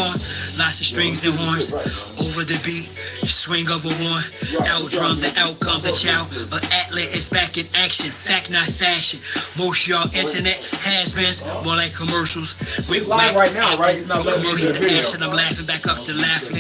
horn, lots of strings and horns. Over the beat, swing of a horn. Out-drum the outcome, the child. An athlete is back in action, fact not fashion. Most y'all internet has-beens, more like commercials. With whack right now, right? It's not commercial to action, I'm laughing back up to laughing.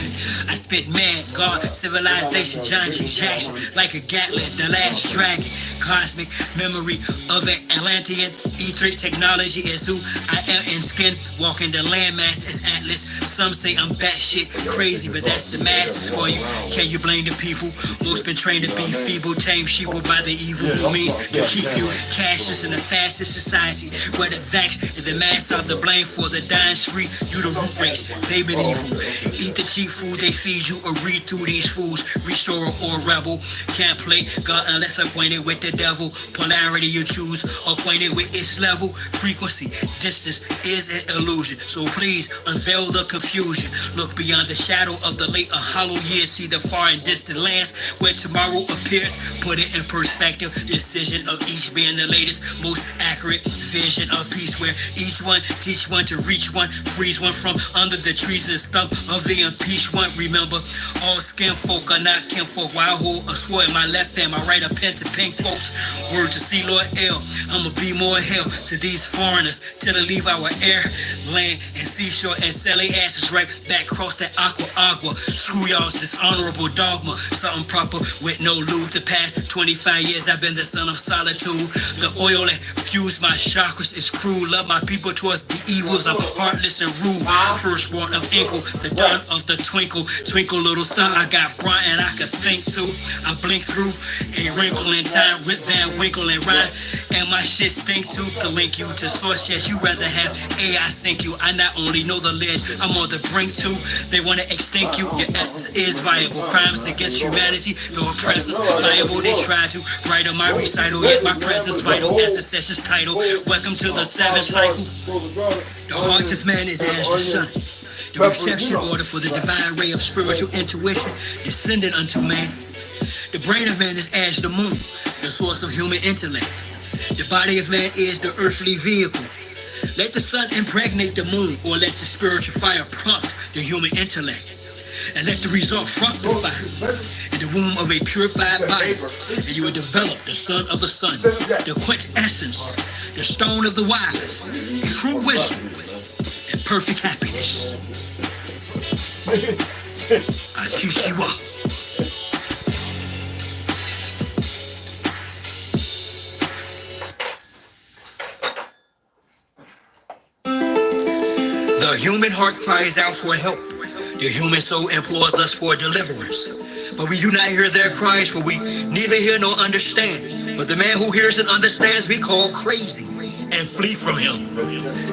I spit man, God, civilization, John G. Jackson, like a Gatling, the last dragon. Cosmic memory of an Atlantean. E3 technology is who I am in skin. Walking the landmass is Atlas. Some say I'm batshit crazy, but that's the masses for you. Can you blame the people? Most been trained to be feeble, tame sheeple by the evil who means to keep you cashless in the fastest society. Where the vax and the mass are the blame for the dying spree. You the root race, they been evil. Eat the cheap food they feed you or read through these fools. Restorer or rebel. Can't play God unless acquainted with the devil. Polarity you choose, acquainted with its level. Frequency, distance is an illusion. So please unveil the confusion. Look beyond the shadow of the late and hollow years. See the far and distant lands where tomorrow appears. Put it in perspective. Decision of each being the latest, most accurate vision of peace, where each one teach one to reach one, freeze one from under the trees and stump of the impeached one. Remember, all skin folk are not kinfolk. While I hold a sword in my left hand, I write a pen to pink quotes. Word to see Lord L. I'ma be more hell to these foreigners till they leave our air, land, and seashore and sell their asses right back across that agua. Screw y'all's dishonorable dogma. Something proper with no lube. The past 25 years I've been the son of solitude. The oil that fused my chakras is cruel. Love my people towards the evils. I'm heartless and rude. Firstborn of Inkle, the dawn of the twinkle. Twinkle little sun, I got bright and I could think too. I blink through a wrinkle in time with Van Winkle and rhyme. And my shit stink too. To link you to source, yes, you rather have AI sink you. I not only know the ledge, I'm on the brink too. They wanna extinct you, your essence is viable. Crimes against humanity, your oppressors liable. They try to write on my recital, yet my presence vital as the session's title. Welcome to the seventh cycle. The heart of man is as the sun. The reception order for the divine ray of spiritual intuition descended unto man. The brain of man is as the moon, the source of human intellect. The body of man is the earthly vehicle. Let the sun impregnate the moon, or let the spiritual fire prompt the human intellect. And let the result fructify in the womb of a purified body. And you will develop the son of the sun, the quintessence, the stone of the wise, true wisdom, and perfect happiness. I teach you all. The human heart cries out for help. The human soul implores us for deliverance. But we do not hear their cries, for we neither hear nor understand. But the man who hears and understands we call crazy and flee from him.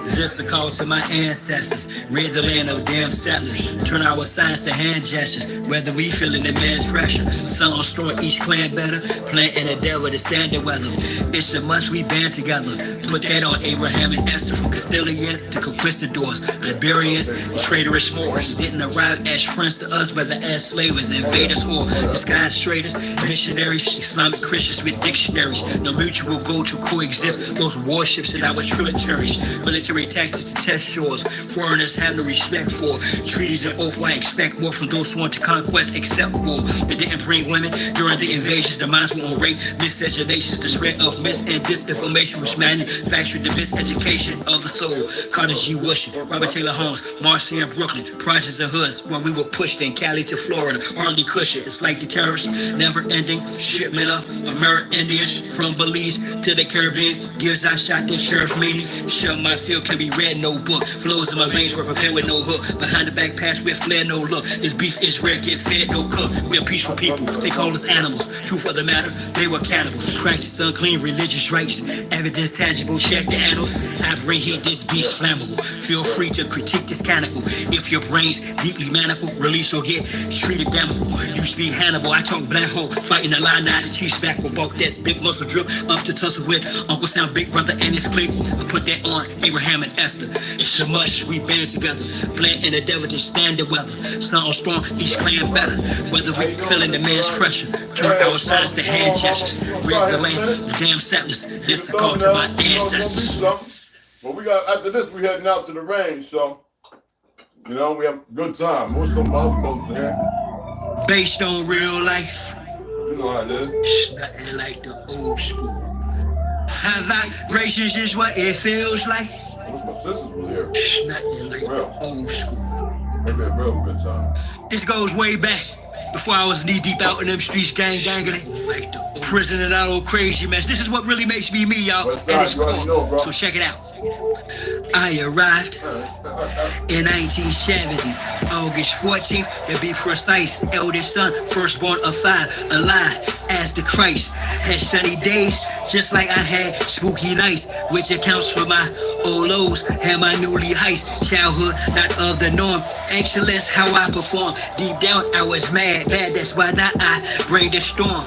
This is a call to my ancestors. Rid the land of damn settlers. Turn our signs to hand gestures. Whether we feeling the man's pressure. Sun on storm each clan better. Plant and endeavor to stand the weather. It's a must we band together. Put that on Abraham and Esther. From Castilians to conquistadors. Iberians, traitorous Moors. Didn't arrive as friends to us, whether as slavers, invaders, or disguised traders. Missionaries, Islamic Christians with dictionaries. No mutual goal to coexist. Those warships in our tributaries. Military tactics to test shores. Foreigners have no respect for treaties and oath. Why expect more from those who want to conquest except war? They didn't bring women during the invasions. The minds were on rape, miscegenations, the spread of mis and disinformation, which manufactured the miseducation of the soul. Carter G. Washington, Robert Taylor Holmes, Marcy and Brooklyn, projects and hoods, while we were pushed in Cali to Florida. Arlie Cushion, it's like the terrorists, never ending shipment of American Indians from Belize to the Caribbean. Gives I shot this sheriff meaning. Shut my field can be read, no book. Flows in my veins were prepared with no hook. Behind the back pass with flair, no look. This beef is rare, get fed, no cook. We're peaceful people, they call us animals. Truth of the matter, they were cannibals. Practice unclean religious rites. Evidence tangible, check the annals. I bring heat, this beast flammable. Feel free to critique this canonical. If your brain's deeply manacled, release or get treated damnable. You speak Hannibal, I talk black hole. Fighting the line, now the chief's back with bulk. That's big muscle drip up to tussle with Uncle Sam, big brother and his clique. I put that on Abraham and Esther. It's a must, we band together. Plant and endeavor to stand the weather. Sun on storm, each clan better. Whether we feeling the man's pressure. Turn our signs to hand gestures. Rid the land, the damn settlers. This is a call to my ancestors. Well, we got, after this, we heading out to the range, so You know, we have a good time. What's some mouthfuls here? Based on real life. You know how it is. It's nothing like the old school. High vibrations is what it feels like. I wish my sisters were here. It's nothing like the old school. Maybe a real good time. This goes way back. Before I was knee deep out in them streets, ganging like the prison and that old crazy mess. This is what really makes me me, y'all. At its core. So check it out. I arrived in 1970, August 14th, to be precise. Eldest son, firstborn of 5, alive as the Christ. Had sunny days, just like I had spooky nights, which accounts for my old lows and my newly heights. Childhood, not of the norm. Excellence, how I perform. Deep down, I was bad. That's why now I bring the storm.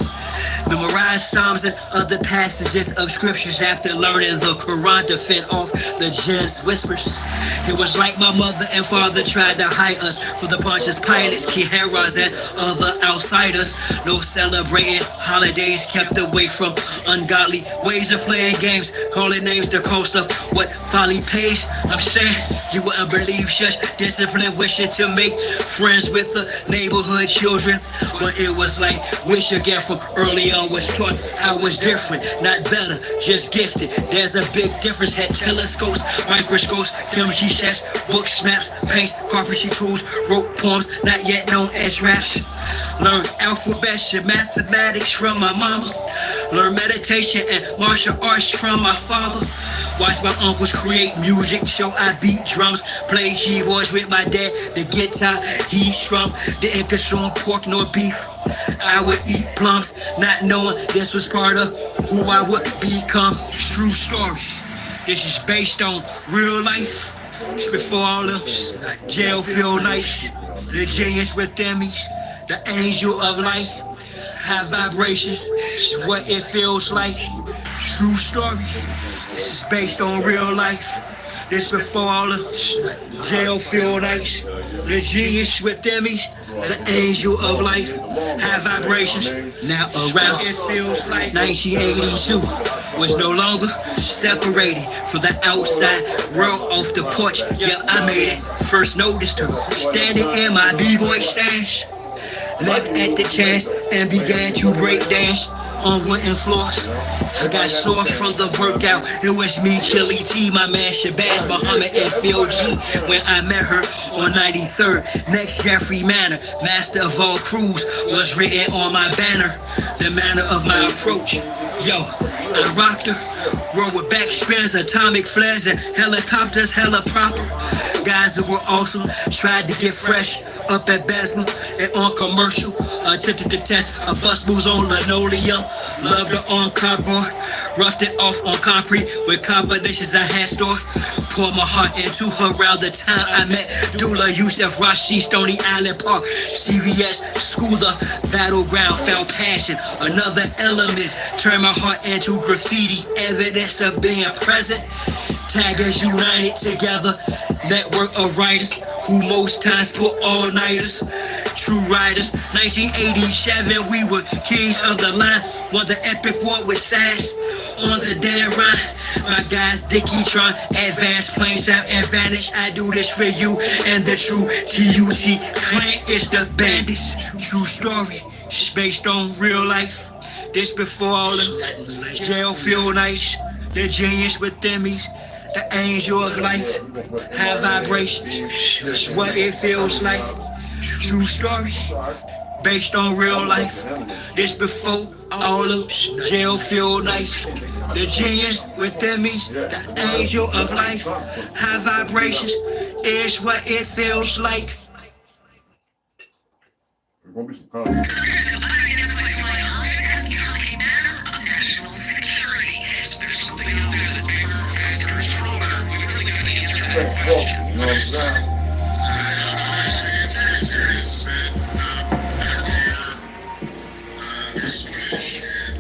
Memorize Psalms and other passages of scriptures after learning the Quran to fend off the jinns whispers. It was like my mother and father tried to hide us for the Pontius Pilates, Kiheras, and other outsiders. No celebrating holidays, kept away from ungodly ways of playing games, calling names the cost of what folly pays. I'm saying you wouldn't believe such discipline, wishing to make friends with the neighborhood children. But it was like wish again from early on was taught I was different, not better, just gifted. There's a big difference. Had telescopes, microscopes, chemistry sets, books, maps, paints, carpentry tools, wrote poems not yet known as raps. Learned alphabets and mathematics from my mama. Learned meditation and martial arts from my father. Watched my uncles create music, so I beat drums, played keyboards with my dad, the guitar he strummed. Didn't consume pork nor beef. I would eat plums, not knowing this was part of who I would become. True story. This is based on real life. It's before all of us. Jail feel nice. The genius within me, the angel of light. High vibrations, it's what it feels like. True story. This is based on real life. This before all of us. Jail feel nice. The genius within me, the angel of life. High vibrations. Now around it feels like 1982 was no longer separated from the outside world off the porch. Yeah, I made it. First noticed her standing in my b-boy stance. Leapt at the chance and began to break dance on wooden floors. I got sore from the workout. It was me, Chili T, my man Shabazz, Muhammad, and Phil G. When I met her on 93rd, next Jeffrey Manor, master of all crews, was written on my banner. The manner of my approach. Yo, I rocked her. World with backspins, atomic flares, and helicopters, hella proper. Guys that were awesome, tried to get fresh up at Basma and on commercial. Attempted to test a bus moves on linoleum. Loved her on cardboard. Roughed it off on concrete with combinations I had stored. Poured my heart into her around the time I met Dula, Yusef, Rashi, Stony Island Park, CVS, school, the battleground, found passion. Another element turned my heart into graffiti, evidence of being present. Taggers united together, network of writers who most times put all-nighters. True riders, 1987, we were kings of the line. Won the epic war with Sass on the dead run. My guys, Dickie, Tron, Advanced, Plain Sound, Advantage. I do this for you and the true TUT clan is the bandits. True story, it's based on real life. This before all the jail feel nice. The genius within me, the angel of light. High vibrations, it's what it feels like. True story, based on real life. This before all of jail feel nice. The genius within me, the angel of life. High vibrations is what it feels like. There's gonna be some comments. You know what I'm saying?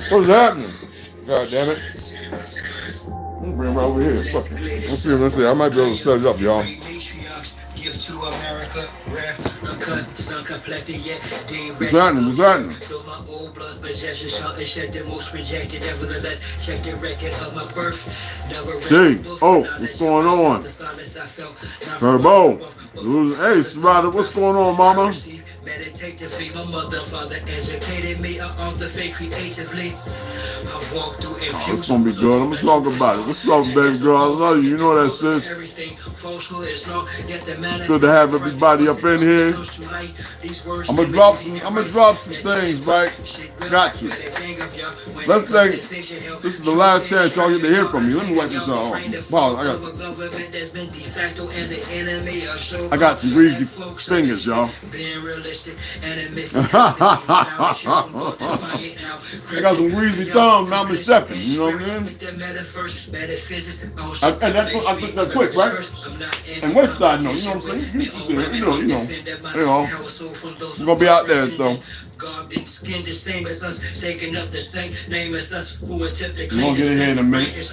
What's happening? God damn it. I'm gonna bring him right over here. Fuck it. Let's see. I might be able to set it up, y'all. Give to America, rare, uncut, sun complected yet. What's happening? What's happening? Though my old blood's possession, something shed the most rejected. Nevertheless, check the record of my birth. Never Gee, oh, what's going on? Turbo. Hey, Srada, what's going on, mama? Meditatively, my mother and father educated me off the faith creatively. I walked through a few. It's gonna be good. I'm gonna talk about it. What's up, baby girl? I love you. You know that, sis. Good to have everybody up in here. I'm gonna drop some things, right? Got you. Let's say this is the last chance y'all get to hear from me. Let me wipe this out. Wow, I got some greasy fingers, y'all. I got some greasy thumbs, now I'm a second, you know what I mean? And I think that's quick, right? And West Side, no, you know what I'm saying? You know. We're gonna be out there, so. God didn't skin the same as us, taking up the same name as us, who attempt to claim. We're gonna get in here in a minute.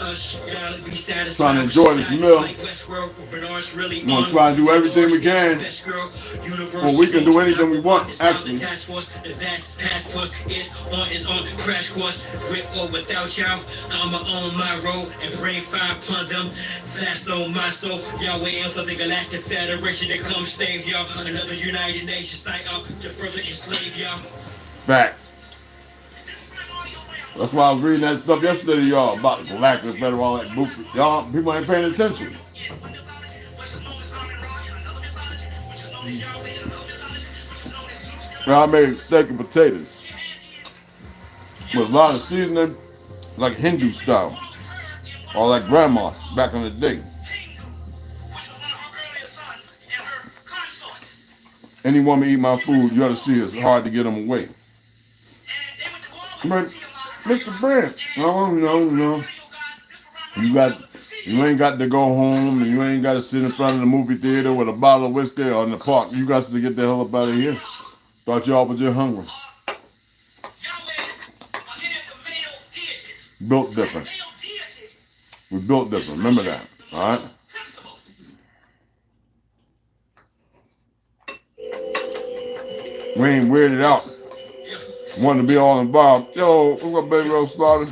Trying to enjoy this meal. We're gonna try and do everything we can. Well, we can do anything we want, actually. The vast passport is on its own crash course, with or without y'all. I'ma own my road and bring fire upon them. That's on my soul. Y'all waiting for the Galactic Federation to come save y'all. Another United Nations site out to further enslave y'all. Facts. That's why I was reading that stuff yesterday, y'all, about the Galactic Federation, all that boop. Y'all, people ain't paying attention. I made steak and potatoes with a lot of seasoning, like Hindu style, or like grandma back in the day. Any woman eat my food, you ought to see it's hard to get them away. But Mr. Brent, no. You ain't got to go home, and you ain't got to sit in front of the movie theater with a bottle of whiskey or in the park. You got to get the hell up out of here. Thought y'all was just hungry. Built different. We built different. Remember that. All right? We ain't weirded out. Wanted to be all involved. Yo, what's up, baby Rose Slaughter?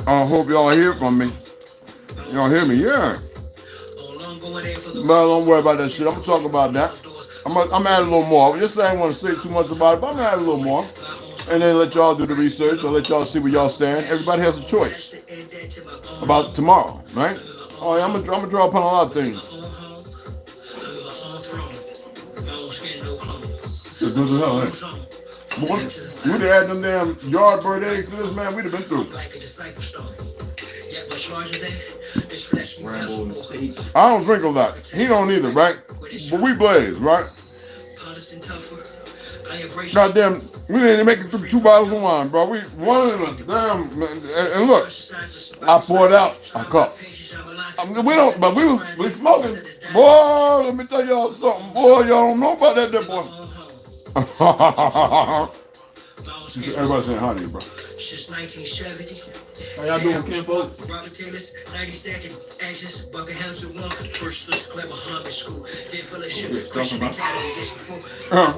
I hope y'all hear from me. Y'all hear me? Yeah. But don't worry about that shit. I'm gonna talk about that. I'm add a little more. Just say I don't want to say too much about it, but I'm gonna add a little more. And then let y'all do the research or let y'all see where y'all stand. Everybody has a choice about tomorrow, right? Oh yeah, I'm gonna draw upon a lot of things. Good as hell, eh? We'd have had them damn Yardbird eggs to this, man. We'd have been through. I don't drink a lot. He don't either, right? But we blaze, right? Goddamn, we didn't make it through 2 bottles of wine, bro. We one of them, damn. And look, I poured out a cup. We don't, but we smoking. Boy, let me tell y'all something. Boy, y'all don't know about that, boy. Everybody saying hi to you, bro. Since 1970. How y'all doing, Kimbo? Robert Taylor's 92nd Axis, Buckingham's with one. First was Clever Harvard School. Did fellowship, Christian Academy days before.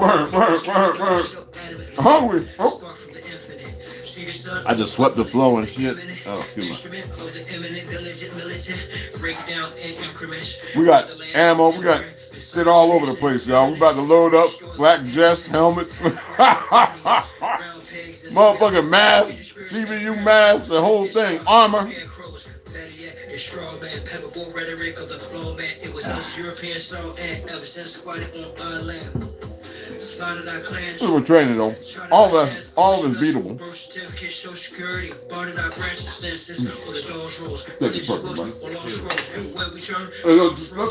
Word. Hungry. Oh. I just swept the floor and shit. Oh, excuse me. We got ammo. We got shit all over the place, y'all. We about to load up black Jess helmets. Motherfucking mask, CBU mask, the whole thing, armor. This is what training though. All of it's beatable.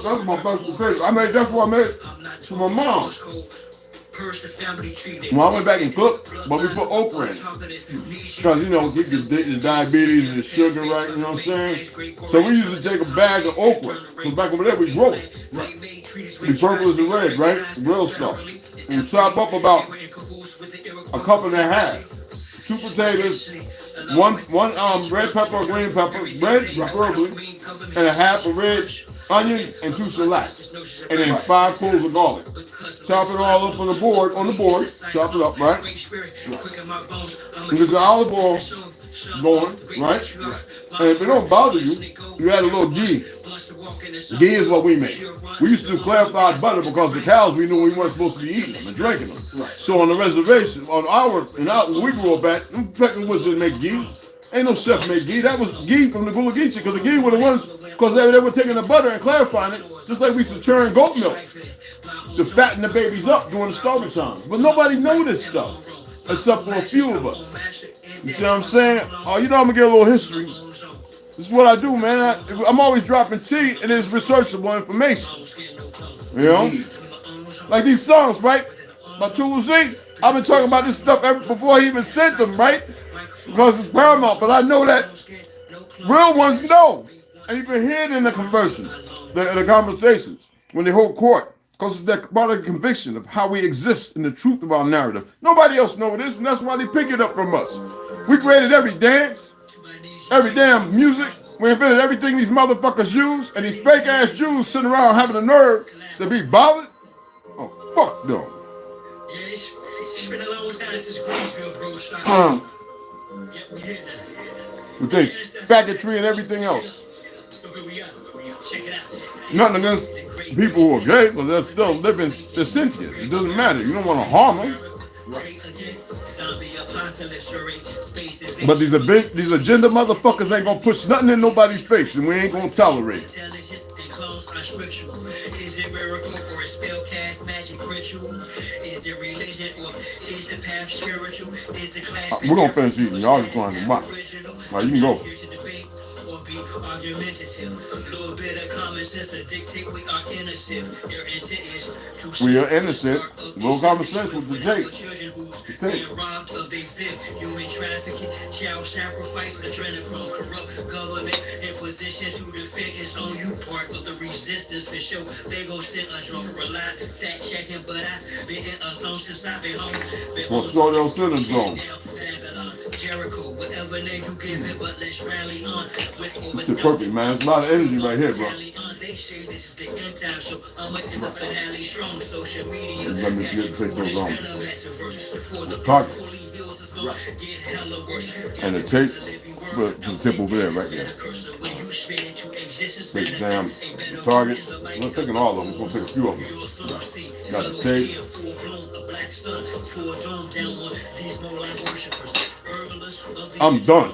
That's my best potato. That's what I made for my mom. Well, I went back and cooked, but we put okra in. Because, you know, keep the diabetes and the sugar right, you know what I'm saying? So we used to take a bag of okra. Because back over there, we grow it. Right. The purple is the red, right? Real stuff. And chop up about a cup and a half. 2 potatoes, one red pepper or green pepper, red preferably, and a half of red onion, and 2 shallots. And then 5 cloves of garlic. Chop it all up on the board, chop it up, right? You get your olive oil going, right? And if it don't bother you, you add a little ghee. Ghee is what we make. We used to do clarified butter because the cows, we knew we weren't supposed to be eating them and drinking them. So on the reservation, when we grew up at, them pecking woods didn't make ghee. Ain't no chef make ghee. That was ghee from the Gullah Geechee, because the ghee were the ones, because they were taking the butter and clarifying it, just like we used to churn goat milk to fatten the babies up during the starving times. But nobody know this stuff, except for a few of us. You see what I'm saying? Oh, you know I'm going to get a little history. This is what I do, man. I'm always dropping tea, and it's researchable information. You know? Like these songs, right? By ToLU'S. I've been talking about this stuff ever before he even sent them, right? Because it's paramount, but I know that real ones know. And you can hear it in the conversations, when they hold court. Because it's that part of the conviction of how we exist in the truth of our narrative. Nobody else knows this, and that's why they pick it up from us. We created every dance, every damn music. We invented everything these motherfuckers use, and these fake ass Jews sitting around having the nerve to be bothered. Oh, fuck them. We take faggotry and everything else. Nothing against people who are gay, but they're still living, they're sentient. It doesn't matter. You don't want to harm them. But these agenda motherfuckers ain't gonna push nothing in nobody's face, and we ain't gonna tolerate it. We're gonna finish eating. Y'all just going to watch. All right, you can go. We are innocent. No common sense with the tape. Human trafficking, child sacrifice, adrenochrome, corrupt government in position to defend its own. You part of the resistance for sure. They go sit a draw for a lot, fact checking, but I've been in a zone since I've been home. Well, so they'll sit in zone. Jericho, whatever name you give it, but let's rally on. It's perfect, man. It's a lot of energy right here, bro. They say this is the end time, so I'm in the finale strong. Social media. Let me take those on. The target. And the tape, but the tip over there, right there. Take damn target. We're taking all of them. We're gonna take a few of them. Got the tape. I'm done.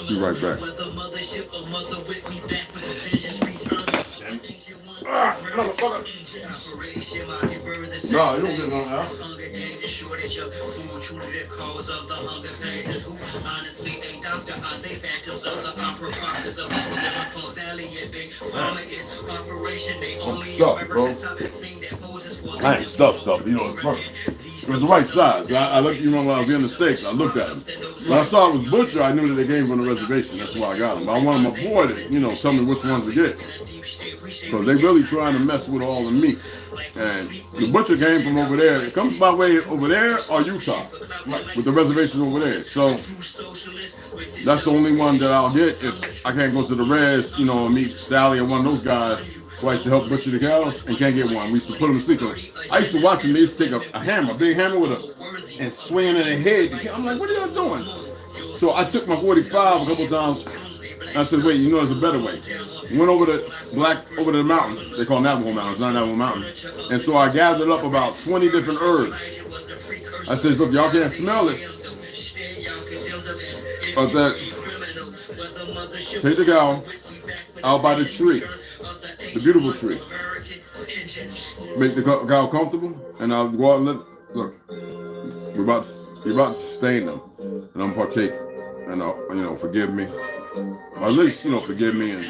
Be right back. Motherfucker. No, you don't get none now. Stuff, bro. I ain't stuff, you know, it's perfect. It was the right size. I looked, you know, when I was in the States, I looked at them. When I saw it was butcher, I knew that they came from the reservation. That's why I got them. But I wanted my boy to, you know, tell me which ones to get. Because they really trying to mess with all the meat. And the butcher came from over there. It comes by way over there or Utah, with the reservation over there. So that's the only one that I'll get if I can't go to the res, you know, and meet Sally and one of those guys who I used to help butcher the cows and can't get one. We used to put them to sleep. I used to watch them. They used to take a hammer, a big hammer with a, and swing in their head. I'm like, what are y'all doing? So I took my 45 a couple times. And I said, wait, you know there's a better way. Went over the mountain. They call Navajo Mountain. It's not Navajo Mountain. And so I gathered up about 20 different herbs. I said, look, y'all can't smell it. But that, take the cow out by the tree, the beautiful tree. Make the cow comfortable, and I'll go out and look. You're about to sustain them, and I'm partake, and you know, forgive me. Or at least, you know, forgive me, and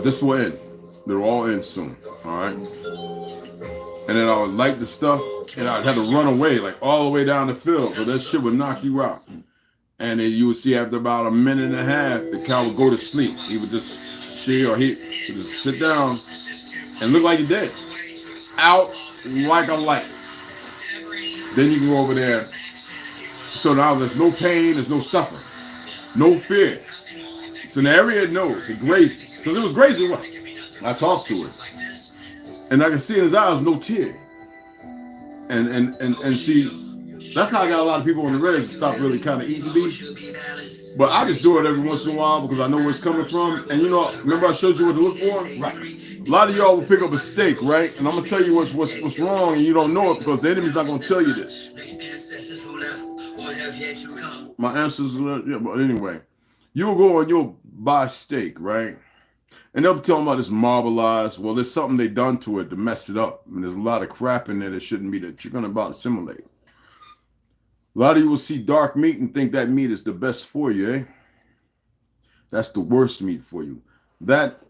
this will end. They'll all end soon, all right? And then I would light the stuff, and I'd have to run away, like all the way down the field, because that shit would knock you out. And then you would see after about a minute and a half, the cow would go to sleep. He would just, he would just sit down and look like he dead. Out like a light. Then you can go over there. So now there's no pain, there's no suffering, no fear. So in the area it knows, it grazes. Because it was grazing what? I talked to it. And I can see in his eyes no tear. And see, that's how I got a lot of people on the regs to stop really kind of eating beef. But I just do it every once in a while because I know where it's coming from. And you know, remember I showed you what to look for? Right. A lot of y'all will pick up a steak, right? And I'm gonna tell you what's wrong, and you don't know it because the enemy's not gonna tell you this. My answers, yeah, but anyway, you'll go and you'll buy steak, right? And they'll be talking about this marbleized. Well, there's something they done to it to mess it up. And there's a lot of crap in there that shouldn't be that you're gonna about assimilate. A lot of you will see dark meat and think that meat is the best for you, eh? That's the worst meat for you. That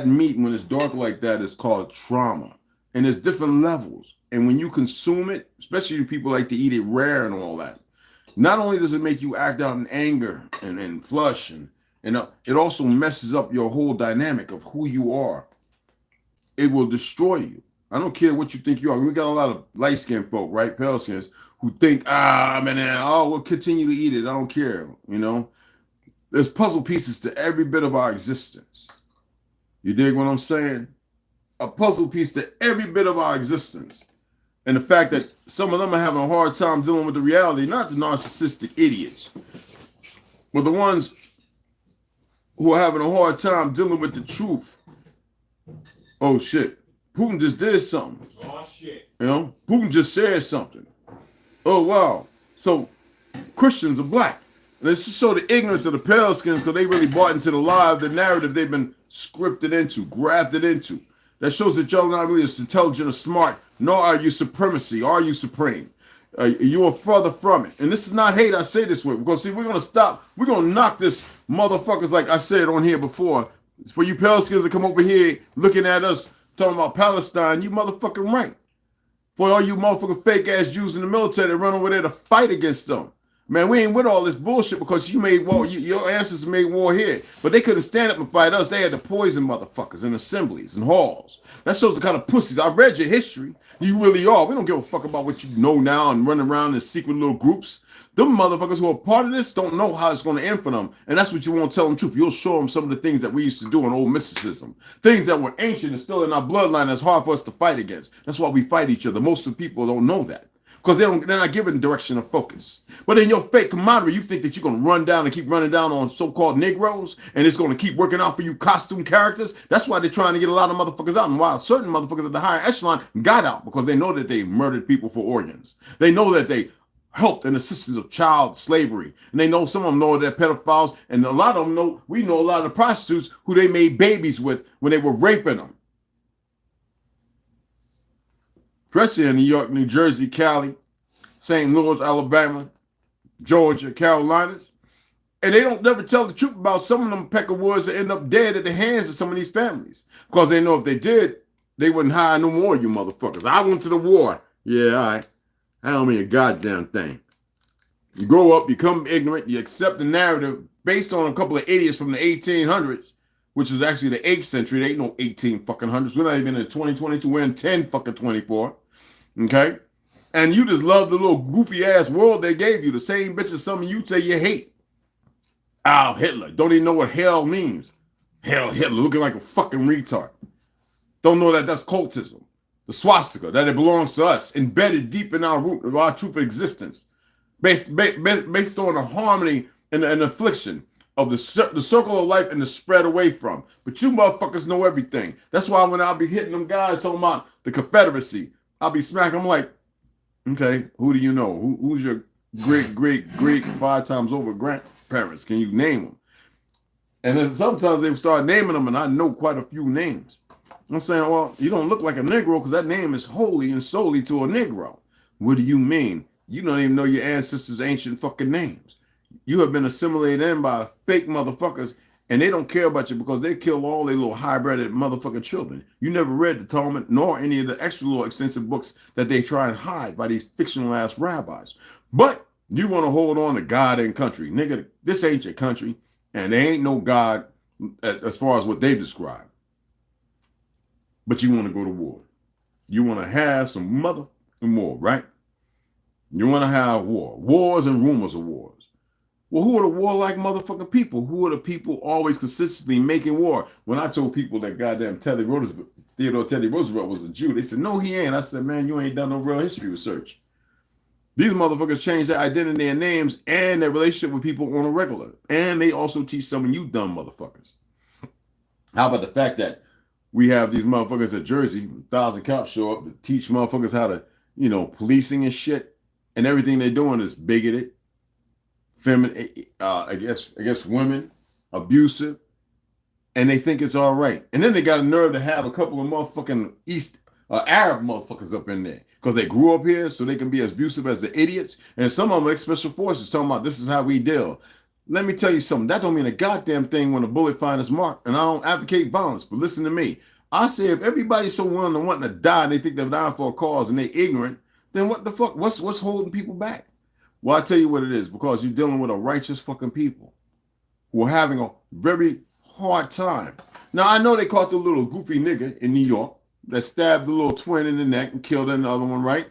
meat, when it's dark like that, is called trauma. And there's different levels. And when you consume it, especially people like to eat it rare and all that, not only does it make you act out in anger and flush, and it also messes up your whole dynamic of who you are. It will destroy you. I don't care what you think you are. We got a lot of light-skinned folk, right? Pale skins, who think, we'll continue to eat it. I don't care, you know? There's puzzle pieces to every bit of our existence. You dig what I'm saying? A puzzle piece to every bit of our existence. And the fact that some of them are having a hard time dealing with the reality, not the narcissistic idiots, but the ones who are having a hard time dealing with the truth. Oh, shit. Putin just did something. Oh, shit. You know? Putin just said something. Oh, wow. So Christians are black. And it's just so the ignorance of the pale skins because they really bought into the lie of the narrative they've been scripted into, grafted into. That shows that y'all not really as intelligent or smart, nor are you supremacy, are you supreme. You are further from it. And this is not hate I say this with, because see, we're going to stop. We're going to knock this motherfuckers like I said on here before. For you pale skins that come over here looking at us talking about Palestine, you motherfucking right. For all you motherfucking fake ass Jews in the military that run over there to fight against them. Man, we ain't with all this bullshit because you made war. Your ancestors made war here. But they couldn't stand up and fight us. They had to poison motherfuckers in assemblies and halls. That shows the kind of pussies. I read your history. You really are. We don't give a fuck about what you know now and running around in secret little groups. Them motherfuckers who are part of this don't know how it's going to end for them. And that's what you won't tell them the truth. You'll show them some of the things that we used to do in old mysticism. Things that were ancient and still in our bloodline that's hard for us to fight against. That's why we fight each other. Most of the people don't know that. Because they're not given direction of focus. But in your fake camaraderie, you think that you're going to run down and keep running down on so-called Negroes, and it's going to keep working out for you costume characters. That's why they're trying to get a lot of motherfuckers out. And while certain motherfuckers at the higher echelon got out because they know that they murdered people for organs. They know that they helped in assistance of child slavery. And they know some of them know they're pedophiles. And a lot of them know, we know a lot of the prostitutes who they made babies with when they were raping them. Especially in New York, New Jersey, Cali, St. Louis, Alabama, Georgia, Carolinas. And they don't never tell the truth about some of them peckerwoods that end up dead at the hands of some of these families. Because they know if they did, they wouldn't hire no more of you motherfuckers. I went to the war. Yeah, all right. I don't mean a goddamn thing. You grow up, become ignorant, you accept the narrative based on a couple of idiots from the 1800s, which is actually the 8th century. There ain't no 18 fucking hundreds. We're not even in 2022. We're in 10 fucking 24. Okay? And you just love the little goofy ass world they gave you. The same bitches some of you say you hate. Al Hitler. Don't even know what hell means. Hell Hitler looking like a fucking retard. Don't know that that's cultism. The swastika, that it belongs to us, embedded deep in our root of our truth of existence. Based on the harmony and the affliction of the circle of life and the spread away from. But you motherfuckers know everything. That's why when I'll be hitting them guys talking about the Confederacy, I'll be smacking them like, okay, who do you know? Who's your great 5 times over grandparents? Can you name them? And then sometimes they start naming them, and I know quite a few names. I'm saying, well, you don't look like a Negro because that name is wholly and solely to a Negro. What do you mean? You don't even know your ancestors' ancient fucking names. You have been assimilated in by fake motherfuckers, and they don't care about you because they kill all their little hybrided motherfucking children. You never read the Talmud nor any of the extra little extensive books that they try and hide by these fictional ass rabbis. But you want to hold on to God and country. Nigga, this ain't your country, and there ain't no God as far as what they describe. But you want to go to war. You want to have some mother and more, right? You want to have war. Wars and rumors of wars. Well, who are the warlike motherfucking people? Who are the people always consistently making war? When I told people that goddamn Theodore Teddy Roosevelt was a Jew, they said, no, he ain't. I said, man, you ain't done no real history research. These motherfuckers change their identity and names and their relationship with people on a regular. And they also teach some of you dumb motherfuckers. How about the fact that we have these motherfuckers at Jersey, 1,000 cops show up to teach motherfuckers how to, you know, policing and shit, and everything they're doing is bigoted, feminine, I guess women, abusive, and they think it's all right. And then they got a nerve to have a couple of motherfucking Arab motherfuckers up in there because they grew up here, so they can be as abusive as the idiots. And some of them like special forces talking about this is how we deal. Let me tell you something. That don't mean a goddamn thing when a bullet finds its mark. And I don't advocate violence, but listen to me. I say if everybody's so willing to want to die and they think they're dying for a cause and they ignorant, then what the fuck? What's holding people back? Well, I tell you what it is, because you're dealing with a righteous fucking people who are having a very hard time. Now, I know they caught the little goofy nigga in New York that stabbed the little twin in the neck and killed another one, right?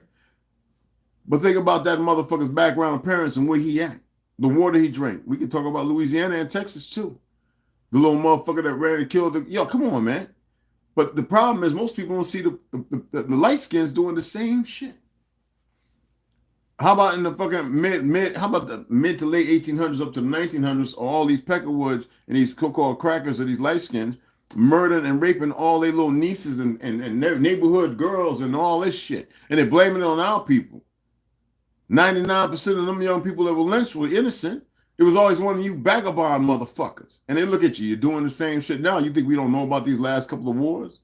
But think about that motherfucker's background appearance and where he at. The water he drank. We can talk about Louisiana and Texas too. The little motherfucker that ran and killed the... Yo, come on, man. But the problem is most people don't see the light skins doing the same shit. How about in the fucking how about the mid to late 1800s up to the 1900s, all these peckerwoods and these so-called crackers or these light skins murdering and raping all their little nieces and neighborhood girls and all this shit. And they're blaming it on our people. 99% of them young people that were lynched were innocent. It was always one of you vagabond motherfuckers. And they look at you, you're doing the same shit now. You think we don't know about these last couple of wars?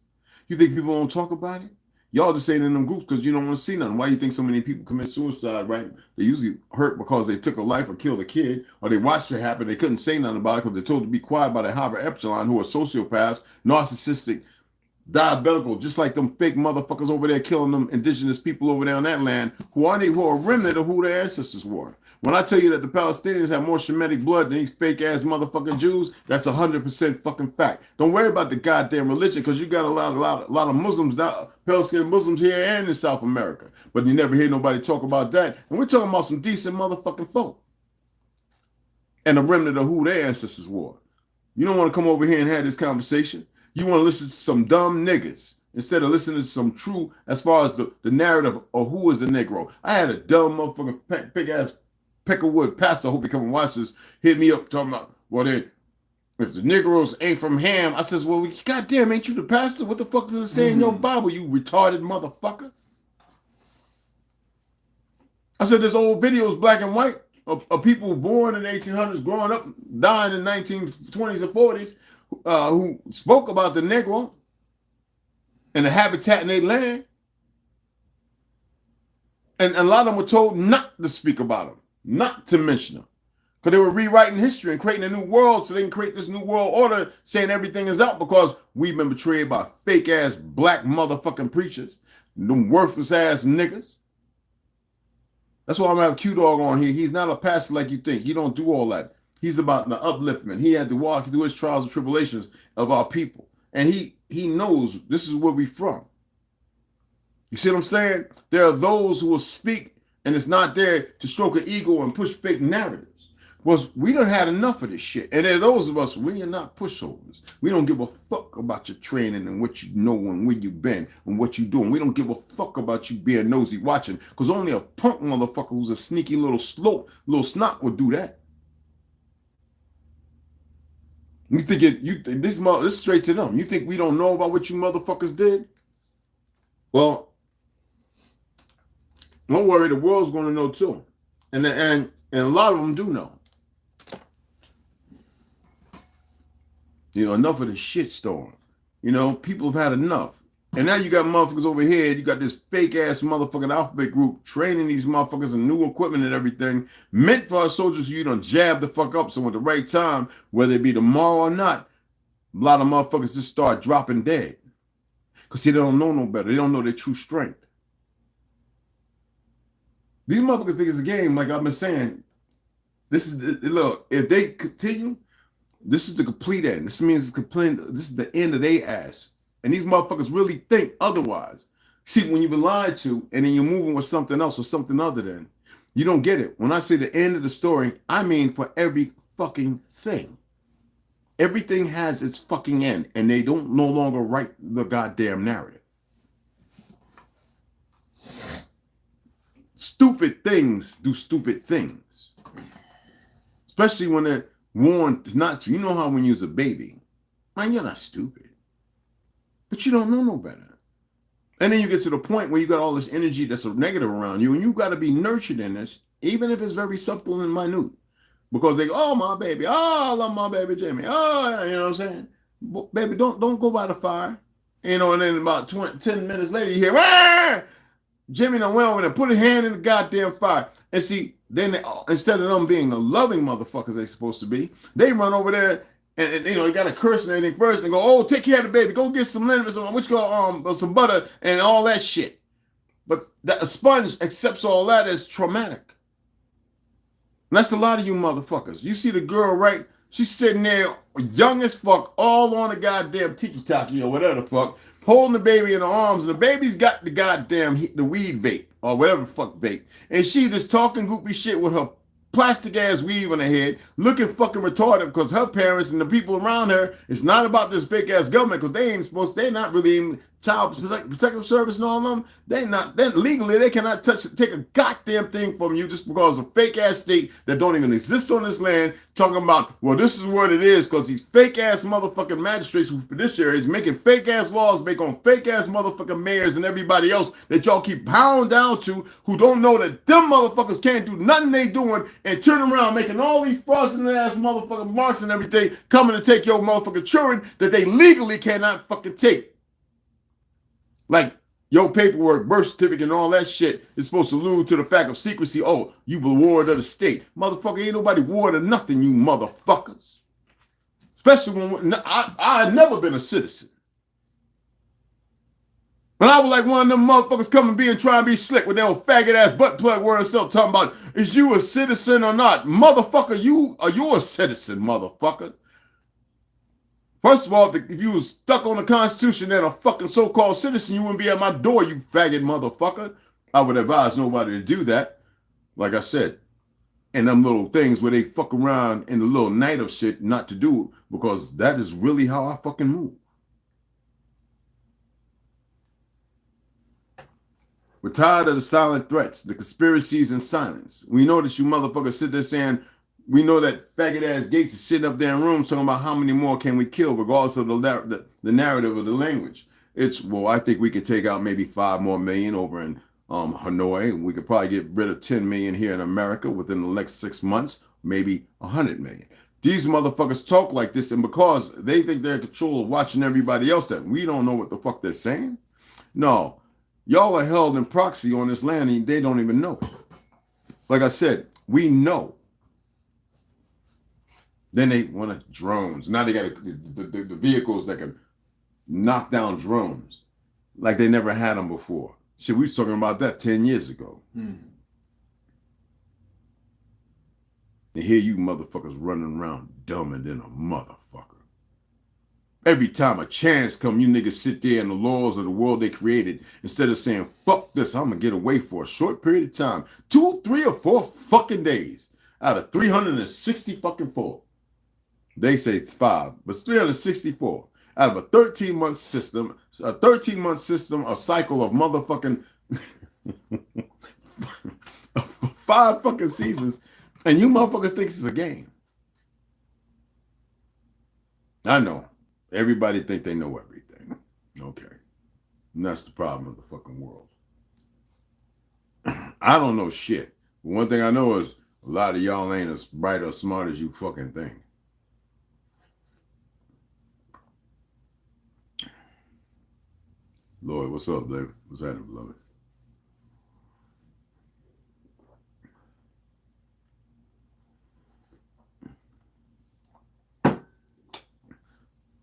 You think people don't talk about it? Y'all just ain't in them groups because you don't want to see nothing. Why do you think so many people commit suicide, right? They usually hurt because they took a life or killed a kid, or they watched it happen. They couldn't say nothing about it because they're told to be quiet by the higher epsilon, who are sociopaths, narcissistic, diabetical, just like them fake motherfuckers over there killing them indigenous people over there on that land who are a remnant of who their ancestors were. When I tell you that the Palestinians have more Shemitic blood than these fake ass motherfucking Jews, that's 100% fucking fact. Don't worry about the goddamn religion, because you got a lot of Muslims, Palestinian Muslims here and in South America. But you never hear nobody talk about that. And we're talking about some decent motherfucking folk and a remnant of who their ancestors were. You don't want to come over here and have this conversation. You want to listen to some dumb niggas instead of listening to some true, as far as the narrative of who is the Negro. I had a dumb motherfucking big ass Peckerwood pastor, I hope he come and watch this, hit me up talking about, well then, if the Negroes ain't from Ham, I says, well, goddamn, ain't you the pastor? What the fuck does it say in your Bible, you retarded motherfucker? I said, there's old videos, black and white, of people born in the 1800s, growing up, dying in 1920s and 40s, who spoke about the Negro and the habitat in their land. And a lot of them were told not to speak about them, not to mention them, because they were rewriting history and creating a new world so they can create this new world order saying everything is out because we've been betrayed by fake ass black motherfucking preachers, them worthless ass niggas. That's why I'm gonna have Q-Dog on here. He's not a pastor like you think. He don't do all that. He's about the upliftment. He had to walk through his trials and tribulations of our people. And he knows this is where we from. You see what I'm saying? There are those who will speak and it's not there to stroke an ego and push fake narratives. Well, we done had enough of this shit. And there are those of us, we are not pushovers. We don't give a fuck about your training and what you know and where you've been and what you're doing. We don't give a fuck about you being nosy watching, because only a punk motherfucker who's a sneaky little snot would do that. You think this is straight to them. You think we don't know about what you motherfuckers did? Well, don't worry, the world's going to know too. And a lot of them do know. You know, enough of the shit storm. You know, people have had enough. And now you got motherfuckers over here. You got this fake ass motherfucking alphabet group training these motherfuckers in new equipment and everything meant for our soldiers. You don't jab the fuck up. So at the right time, whether it be tomorrow or not, a lot of motherfuckers just start dropping dead. Because they don't know no better. They don't know their true strength. These motherfuckers think it's a game, like I've been saying. Look, if they continue, this is the complete end. This means this is the end of their ass. And these motherfuckers really think otherwise. See, when you've been lied to and then you're moving with something else or something other than, You don't get it. When I say the end of the story, I mean for every fucking thing. Everything has its fucking end, and they don't no longer write the goddamn narrative. Stupid things do stupid things. Especially when they're warned not to. You know how when you're a baby, man, you're not stupid. But you don't know no better. And then you get to the point where you got all this energy that's negative around you, and you got to be nurtured in this, even if it's very subtle and minute. Because they go, oh, my baby, oh, I love my baby Jimmy. Oh, you know what I'm saying? Baby, don't go by the fire. You know, and then about 10 minutes later, you hear, ah! Jimmy done went over there, put a hand in the goddamn fire. And see, then they, instead of them being the loving motherfuckers they're supposed to be, they run over there and you know, they got to curse and everything first and go, oh, take care of the baby. Go get some liniment, some butter and all that shit. But a sponge accepts all that as traumatic. And that's a lot of you motherfuckers. You see the girl, right? She's sitting there, young as fuck, all on the goddamn tiki-taki or whatever the fuck, holding the baby in her arms, and the baby's got the goddamn the weed vape or whatever the fuck vape. And she just talking goopy shit with her plastic ass weave on her head, looking fucking retarded because her parents and the people around her, it's not about this fake ass government because they're not really in child protective service and all of them. Then legally they cannot take a goddamn thing from you just because of fake ass state that don't even exist on this land talking about, well, this is what it is because these fake ass motherfucking magistrates who fiduciaries making fake ass laws based on fake ass motherfucking mayors and everybody else that y'all keep pounding down to who don't know that them motherfuckers can't do nothing they doing and turn around making all these fraudulent ass motherfucking marks and everything coming to take your motherfucking children that they legally cannot fucking take. Like your paperwork, birth certificate, and all that shit is supposed to allude to the fact of secrecy. Oh, you the ward of the state. Motherfucker, ain't nobody ward of nothing, you motherfuckers. Especially when I had never been a citizen. But I was like one of them motherfuckers coming and trying to be slick with their old faggot ass butt plug wearing self talking about, is you a citizen or not? Motherfucker, you a citizen, motherfucker. First of all, if you was stuck on the Constitution and a fucking so-called citizen, you wouldn't be at my door, you faggot motherfucker. I would advise nobody to do that. Like I said, and them little things where they fuck around in the little night of shit not to do, because that is really how I fucking move. We're tired of the silent threats, the conspiracies and silence. We know that you motherfuckers sit there saying, we know that faggot ass Gates is sitting up there in rooms talking about how many more can we kill, regardless of the narrative of the language. It's, well, I think we could take out maybe 5 more million over in Hanoi. We could probably get rid of 10 million here in America within the next 6 months, maybe 100 million. These motherfuckers talk like this, and because they think they're in control of watching everybody else, that we don't know what the fuck they're saying. No, y'all are held in proxy on this land, and they don't even know it. Like I said, we know. Then they want drones. Now they got the vehicles that can knock down drones like they never had them before. Shit, we was talking about that 10 years ago. And here you motherfuckers running around dumber than a motherfucker. Every time a chance come, you niggas sit there in the laws of the world they created. Instead of saying, fuck this, I'm going to get away for a short period of time. 2, 3, or 4 fucking days out of 360 fucking 4. They say it's 5, but it's 364 out of a 13-month system, a cycle of motherfucking 5 fucking seasons, and you motherfuckers think it's a game. I know. Everybody think they know everything. Okay. And that's the problem of the fucking world. I don't know shit. But one thing I know is a lot of y'all ain't as bright or smart as you fucking think. Lloyd, what's up, baby? What's happening, beloved?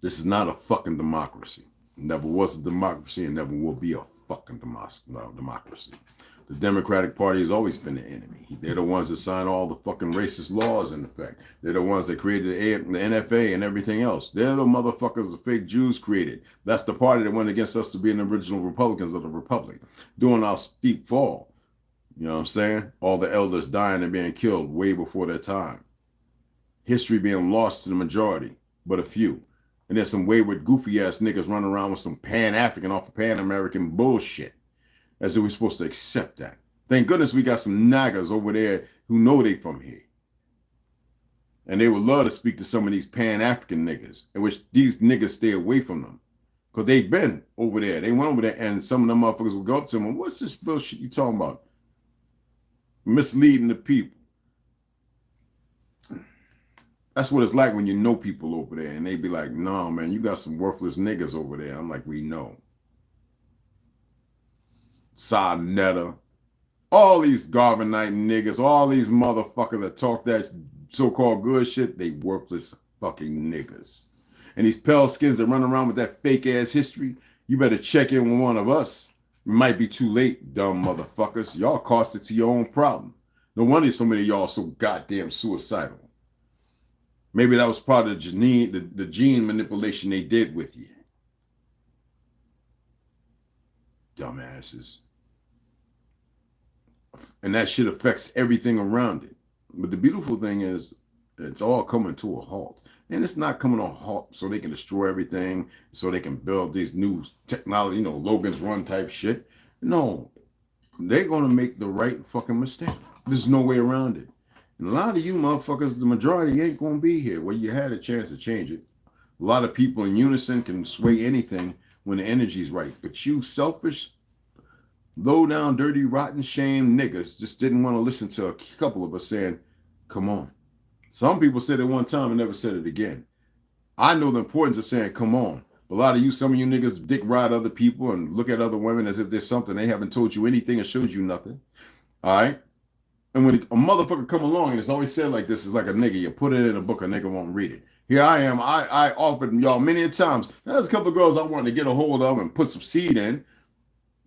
This is not a fucking democracy. Never was a democracy and never will be a fucking democracy. The Democratic Party has always been the enemy. They're the ones that sign all the fucking racist laws in effect. They're the ones that created the NFA and everything else. They're the motherfuckers the fake Jews created. That's the party that went against us to be the original Republicans of the Republic during our steep fall. You know what I'm saying? All the elders dying and being killed way before their time. History being lost to the majority, but a few. And there's some wayward, goofy ass niggas running around with some Pan-African off of Pan-American bullshit. As if we're supposed to accept that. Thank goodness we got some naggers over there who know they from here. And they would love to speak to some of these Pan-African niggas, in which these niggas stay away from them. Because they've been over there. They went over there, and some of them motherfuckers would go up to them, what's this bullshit you talking about? Misleading the people. That's what it's like when you know people over there, and they be like, no, man, you got some worthless niggas over there. I'm like, we know. Sarnetta, all these Garvinite niggas, all these motherfuckers that talk that so-called good shit, they worthless fucking niggas. And these pale skins that run around with that fake ass history, you better check in with one of us. It might be too late, dumb motherfuckers. Y'all cost it to your own problem. No wonder so many of y'all so goddamn suicidal. Maybe that was part of the gene manipulation they did with you. Dumbasses. And that shit affects everything around it. But the beautiful thing is, it's all coming to a halt. And it's not coming to a halt so they can destroy everything, so they can build these new technology, Logan's Run type shit. No, they're going to make the right fucking mistake. There's no way around it. And a lot of you motherfuckers, the majority ain't going to be here. Well, you had a chance to change it. A lot of people in unison can sway anything when the energy's right. But you selfish, low down, dirty, rotten, shame niggas just didn't want to listen to a couple of us saying, come on. Some people said it one time and never said it again. I know the importance of saying, come on. But a lot of you, some of you niggas dick ride other people and look at other women as if there's something. They haven't told you anything or showed you nothing. All right? And when a motherfucker come along, and it's always said like this, is like a nigga. You put it in a book, a nigga won't read it. Here I am. I offered y'all many times. There's a couple of girls I wanted to get a hold of and put some seed in.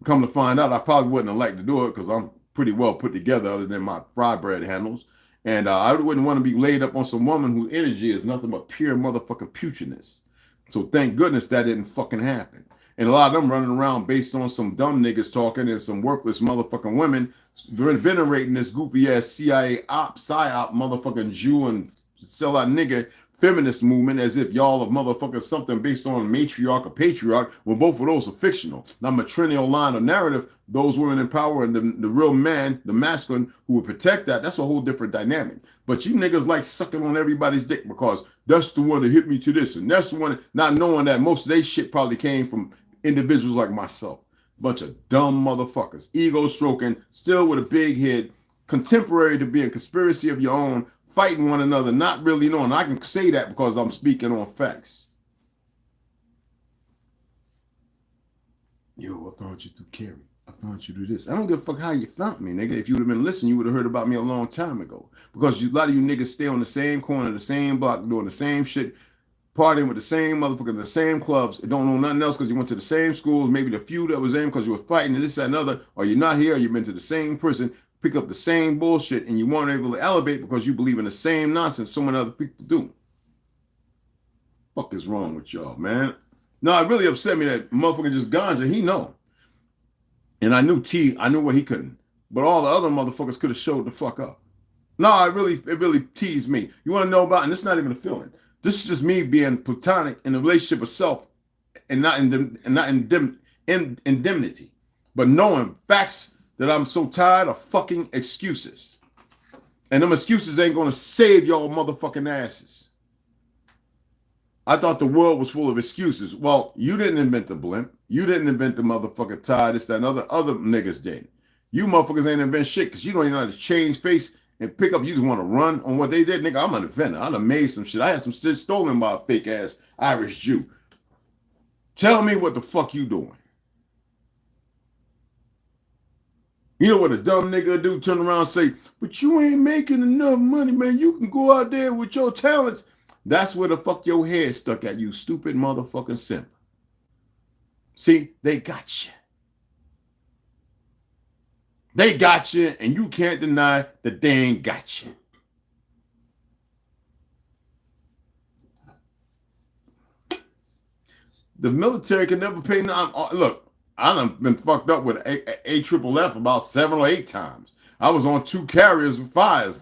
Come to find out, I probably wouldn't have liked to do it because I'm pretty well put together other than my fry bread handles. And I wouldn't want to be laid up on some woman whose energy is nothing but pure motherfucking putridness. So thank goodness that didn't fucking happen. And a lot of them running around based on some dumb niggas talking and some worthless motherfucking women venerating this goofy ass CIA psyop motherfucking Jew and sellout nigga feminist movement as if y'all are motherfucking something based on matriarch or patriarch, when both of those are fictional. Now, matrilineal line of narrative, those women in power and the real man, the masculine, who would protect that, that's a whole different dynamic. But you niggas like sucking on everybody's dick because that's the one that hit me to this, and that's the one, not knowing that most of their shit probably came from individuals like myself. Bunch of dumb motherfuckers, ego stroking, still with a big head, contemporary to being conspiracy of your own, fighting one another, not really knowing. I can say that because I'm speaking on facts. Yo, I found you through Carrie. I found you through this. I don't give a fuck how you found me, nigga. If you would have been listening, you would have heard about me a long time ago. Because a lot of you niggas stay on the same corner, the same block, doing the same shit, partying with the same motherfuckers in the same clubs, and don't know nothing else because you went to the same schools, maybe the few that was in because you were fighting and this, that, and other, or you're not here, or you've been to the same prison, pick up the same bullshit, and you weren't able to elevate because you believe in the same nonsense so many other people do. Fuck is wrong with y'all, man? No, it really upset me that motherfucker just ganja, he know. And I knew I knew what he couldn't. But all the other motherfuckers could have showed the fuck up. No, it really teased me. You want to know about, and it's not even a feeling. This is just me being platonic in the relationship of self and not indemnity. But knowing facts that I'm so tired of fucking excuses. And them excuses ain't going to save y'all motherfucking asses. I thought the world was full of excuses. Well, you didn't invent the blimp. You didn't invent the motherfucking tie, this, that, and other niggas did. You motherfuckers ain't invent shit because you don't even know how to change face and pick up. You just want to run on what they did. Nigga, I'm an inventor. I done made some shit. I had some shit stolen by a fake-ass Irish Jew. Tell me what the fuck you doing. You know what a dumb nigga do? Turn around and say, but you ain't making enough money, man. You can go out there with your talents. That's where the fuck your head stuck at, you stupid motherfucking simp. See, they got you. They got you, and you can't deny that they ain't got you. The military can never pay. Look, I done been fucked up with AFFF about 7 or 8 times. I was on 2 carriers with fires.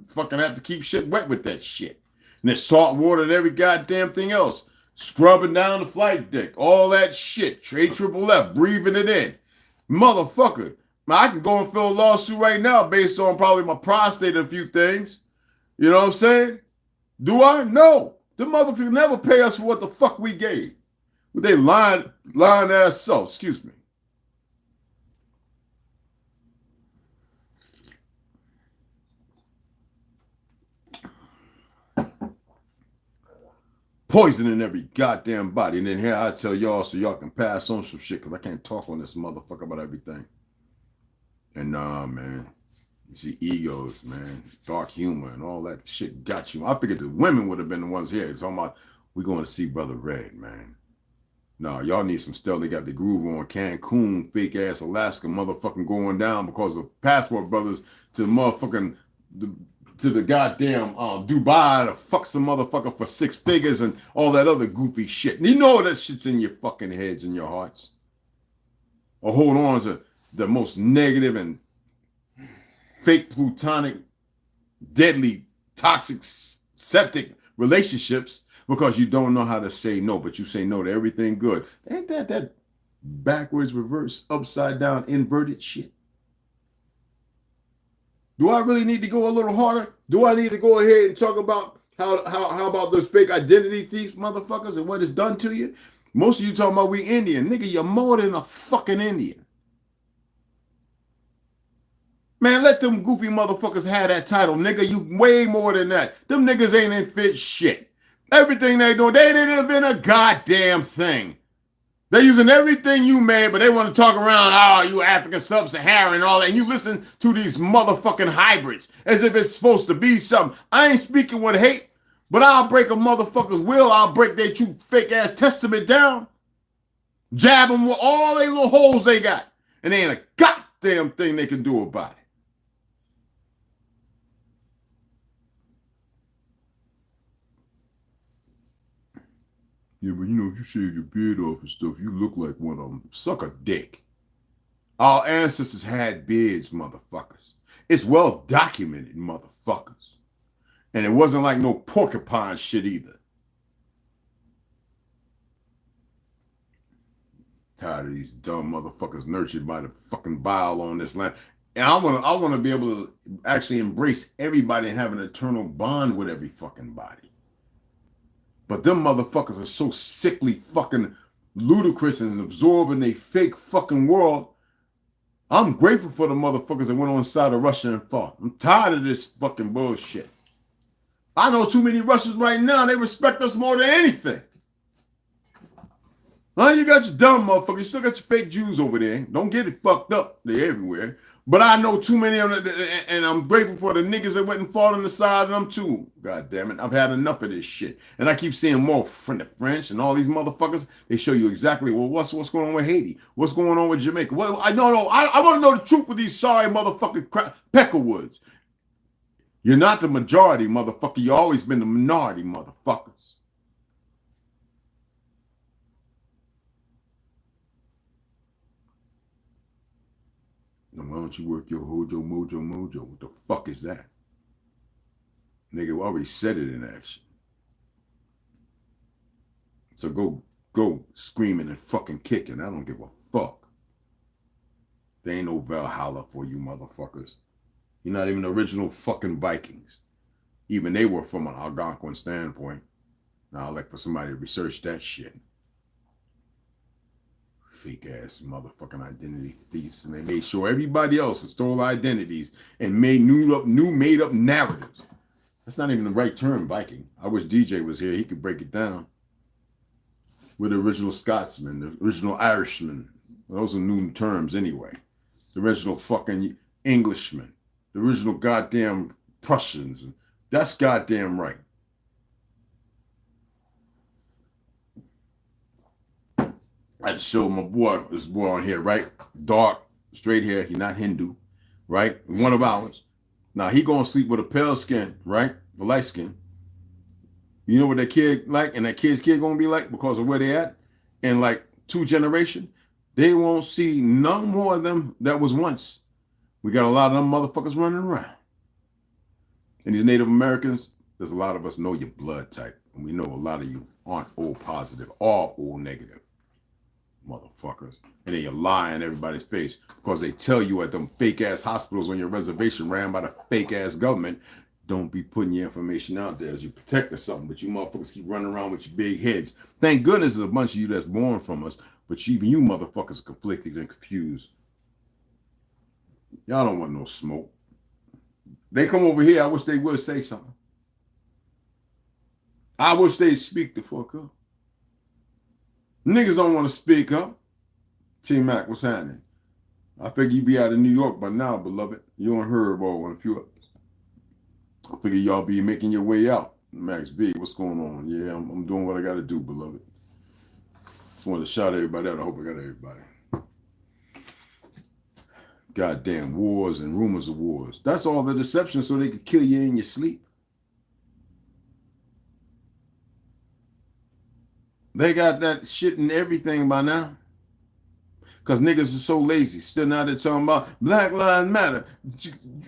Fucking have to keep shit wet with that shit. And there's salt water and every goddamn thing else. Scrubbing down the flight deck. All that shit. Trade triple F. Breathing it in. Motherfucker. Now, I can go and fill a lawsuit right now based on probably my prostate and a few things. You know what I'm saying? Do I? No. The motherfuckers never pay us for what the fuck we gave. But they lying ass self. Excuse me. Poison in every goddamn body. And then here I tell y'all so y'all can pass on some shit because I can't talk on this motherfucker about everything. And nah, man. You see egos, man. Dark humor and all that shit got you. I figured the women would have been the ones here talking about, we're going to see Brother Red, man. No, y'all need some stuff. They got the groove on Cancun, fake ass Alaska motherfucking going down because of passport brothers to the motherfucking to the goddamn Dubai to fuck some motherfucker for 6 figures and all that other goofy shit. And you know that shit's in your fucking heads and your hearts. Or hold on to the most negative and fake plutonic, deadly, toxic, septic relationships because you don't know how to say no, but you say no to everything good. Ain't that backwards, reverse, upside down, inverted shit? Do I really need to go a little harder? Do I need to go ahead and talk about how about those fake identity thieves, motherfuckers, and what it's done to you? Most of you talking about we Indian. Nigga, you're more than a fucking Indian. Man, let them goofy motherfuckers have that title, nigga. You way more than that. Them niggas ain't in fit shit. Everything they doing, they didn't invent a goddamn thing. They're using everything you made, but they want to talk around, oh, you African sub-Saharan and all that. And you listen to these motherfucking hybrids as if it's supposed to be something. I ain't speaking with hate, but I'll break a motherfucker's will. I'll break their true fake-ass testament down. Jab them with all they little holes they got. And there ain't a goddamn thing they can do about it. Yeah, but you know, if you shave your beard off and stuff, you look like one of them. Suck a dick. Our ancestors had beards, motherfuckers. It's well documented, motherfuckers. And it wasn't like no porcupine shit either. Tired of these dumb motherfuckers nurtured by the fucking bile on this land. And I want to be able to actually embrace everybody and have an eternal bond with every fucking body. But them motherfuckers are so sickly fucking ludicrous and absorbing a fake fucking world. I'm grateful for the motherfuckers that went on the side of Russia and fought. I'm tired of this fucking bullshit. I know too many Russians right now, they respect us more than anything. Huh? You got your dumb motherfuckers. You still got your fake Jews over there. Don't get it fucked up. They're everywhere. But I know too many of them, and I'm grateful for the niggas that went and fought on the side of them too. God damn it. I've had enough of this shit. And I keep seeing more from the French and all these motherfuckers. They show you exactly, well, what's going on with Haiti? What's going on with Jamaica? Well, I want to know the truth with these sorry motherfucking peckerwoods. You're not the majority, motherfucker. You've always been the minority, motherfuckers. Why don't you work your hojo mojo? What the fuck is that? Nigga, we already said it in action. So go screaming and fucking kicking. I don't give a fuck. There ain't no Valhalla for you motherfuckers. You're not even the original fucking Vikings. Even they were from an Algonquin standpoint. Now I'd like for somebody to research that shit. Fake ass motherfucking identity thieves, and they made sure everybody else stole identities and made made up narratives. That's not even the right term, Viking. I wish DJ was here. He could break it down. We're the original Scotsman, the original Irishman. Those are new terms anyway. The original fucking Englishmen, the original goddamn Prussians. That's goddamn right. I just showed my boy, this boy on here, right? Dark, straight hair. He's not Hindu, right? One of ours. Now, he going to sleep with a pale skin, right? A light skin. You know what that kid like and that kid's kid going to be like because of where they at? In like 2 generations, they won't see none more of them that was once. We got a lot of them motherfuckers running around. And these Native Americans, there's a lot of us know your blood type. And we know a lot of you aren't O positive or O negative. Motherfuckers. And then you're lying in everybody's face because they tell you at them fake ass hospitals on your reservation ran by the fake ass government, don't be putting your information out there as you protect or something. But you motherfuckers keep running around with your big heads. Thank goodness there's a bunch of you that's born from us, but even you motherfuckers are conflicted and confused. Y'all don't want no smoke. They come over here, I wish they would say something. I wish they'd speak the fuck up. Niggas don't want to speak up. T-Mac, what's happening? I figure you be out of New York by now, beloved. You and Herb all and a few. I figure y'all be making your way out. Max B, what's going on? Yeah, I'm doing what I got to do, beloved. Just wanted to shout everybody out. I hope I got everybody. Goddamn wars and rumors of wars. That's all the deception so they could kill you in your sleep. They got that shit in everything by now. Because niggas are so lazy. Still now they're talking about Black Lives Matter,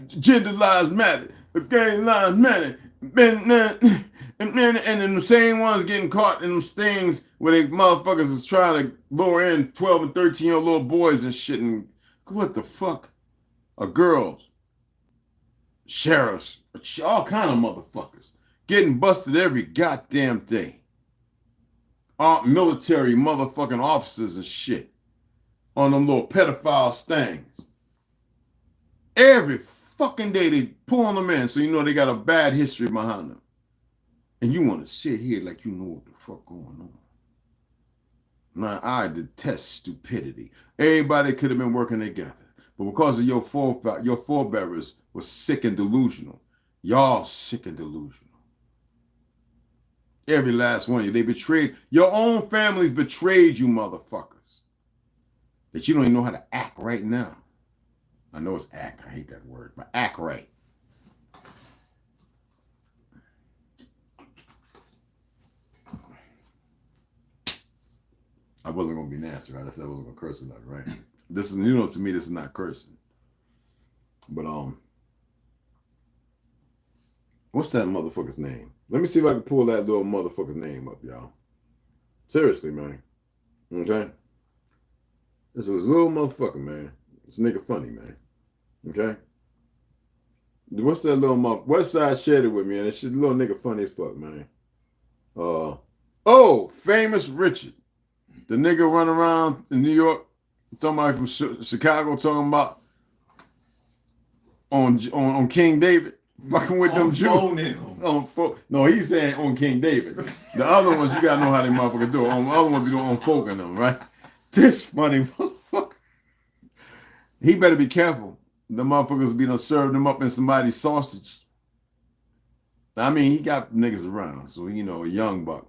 gender lives matter, gay lives matter. And then the same ones getting caught in them stings where they motherfuckers is trying to lure in 12 and 13-year-old little boys and shit. And what the fuck? Girls, sheriffs, all kind of motherfuckers getting busted every goddamn day. Military motherfucking officers and shit on them little pedophile stings. Every fucking day they pulling them in, so you know they got a bad history behind them. And you want to sit here like you know what the fuck going on. Now, I detest stupidity. Everybody could have been working together. But because of your forebearers was sick and delusional, y'all sick and delusional. Every last one of you, they betrayed, your own families betrayed you motherfuckers. That you don't even know how to act right now. I know it's act, I hate that word, but act right. I wasn't going to be nasty, right? I said I wasn't going to curse or nothing, right? This is, you know, to me, this is not cursing. But, what's that motherfucker's name? Let me see if I can pull that little motherfucker's name up, y'all. Seriously, man. Okay? This is a little motherfucker, man. This nigga funny, man. Okay? What's that little West Side shared it with me, and that shit, little nigga funny as fuck, man. Oh, Famous Richard. The nigga run around in New York, talking about from Chicago, talking about on King David, fucking with them Jews. No, he's saying on King David. The other ones, you gotta know how they motherfuckers do. On the other ones, be doing on folk and them, right? This funny motherfucker. He better be careful. The motherfuckers be done served him up in somebody's sausage. I mean, he got niggas around, so you know, a young buck.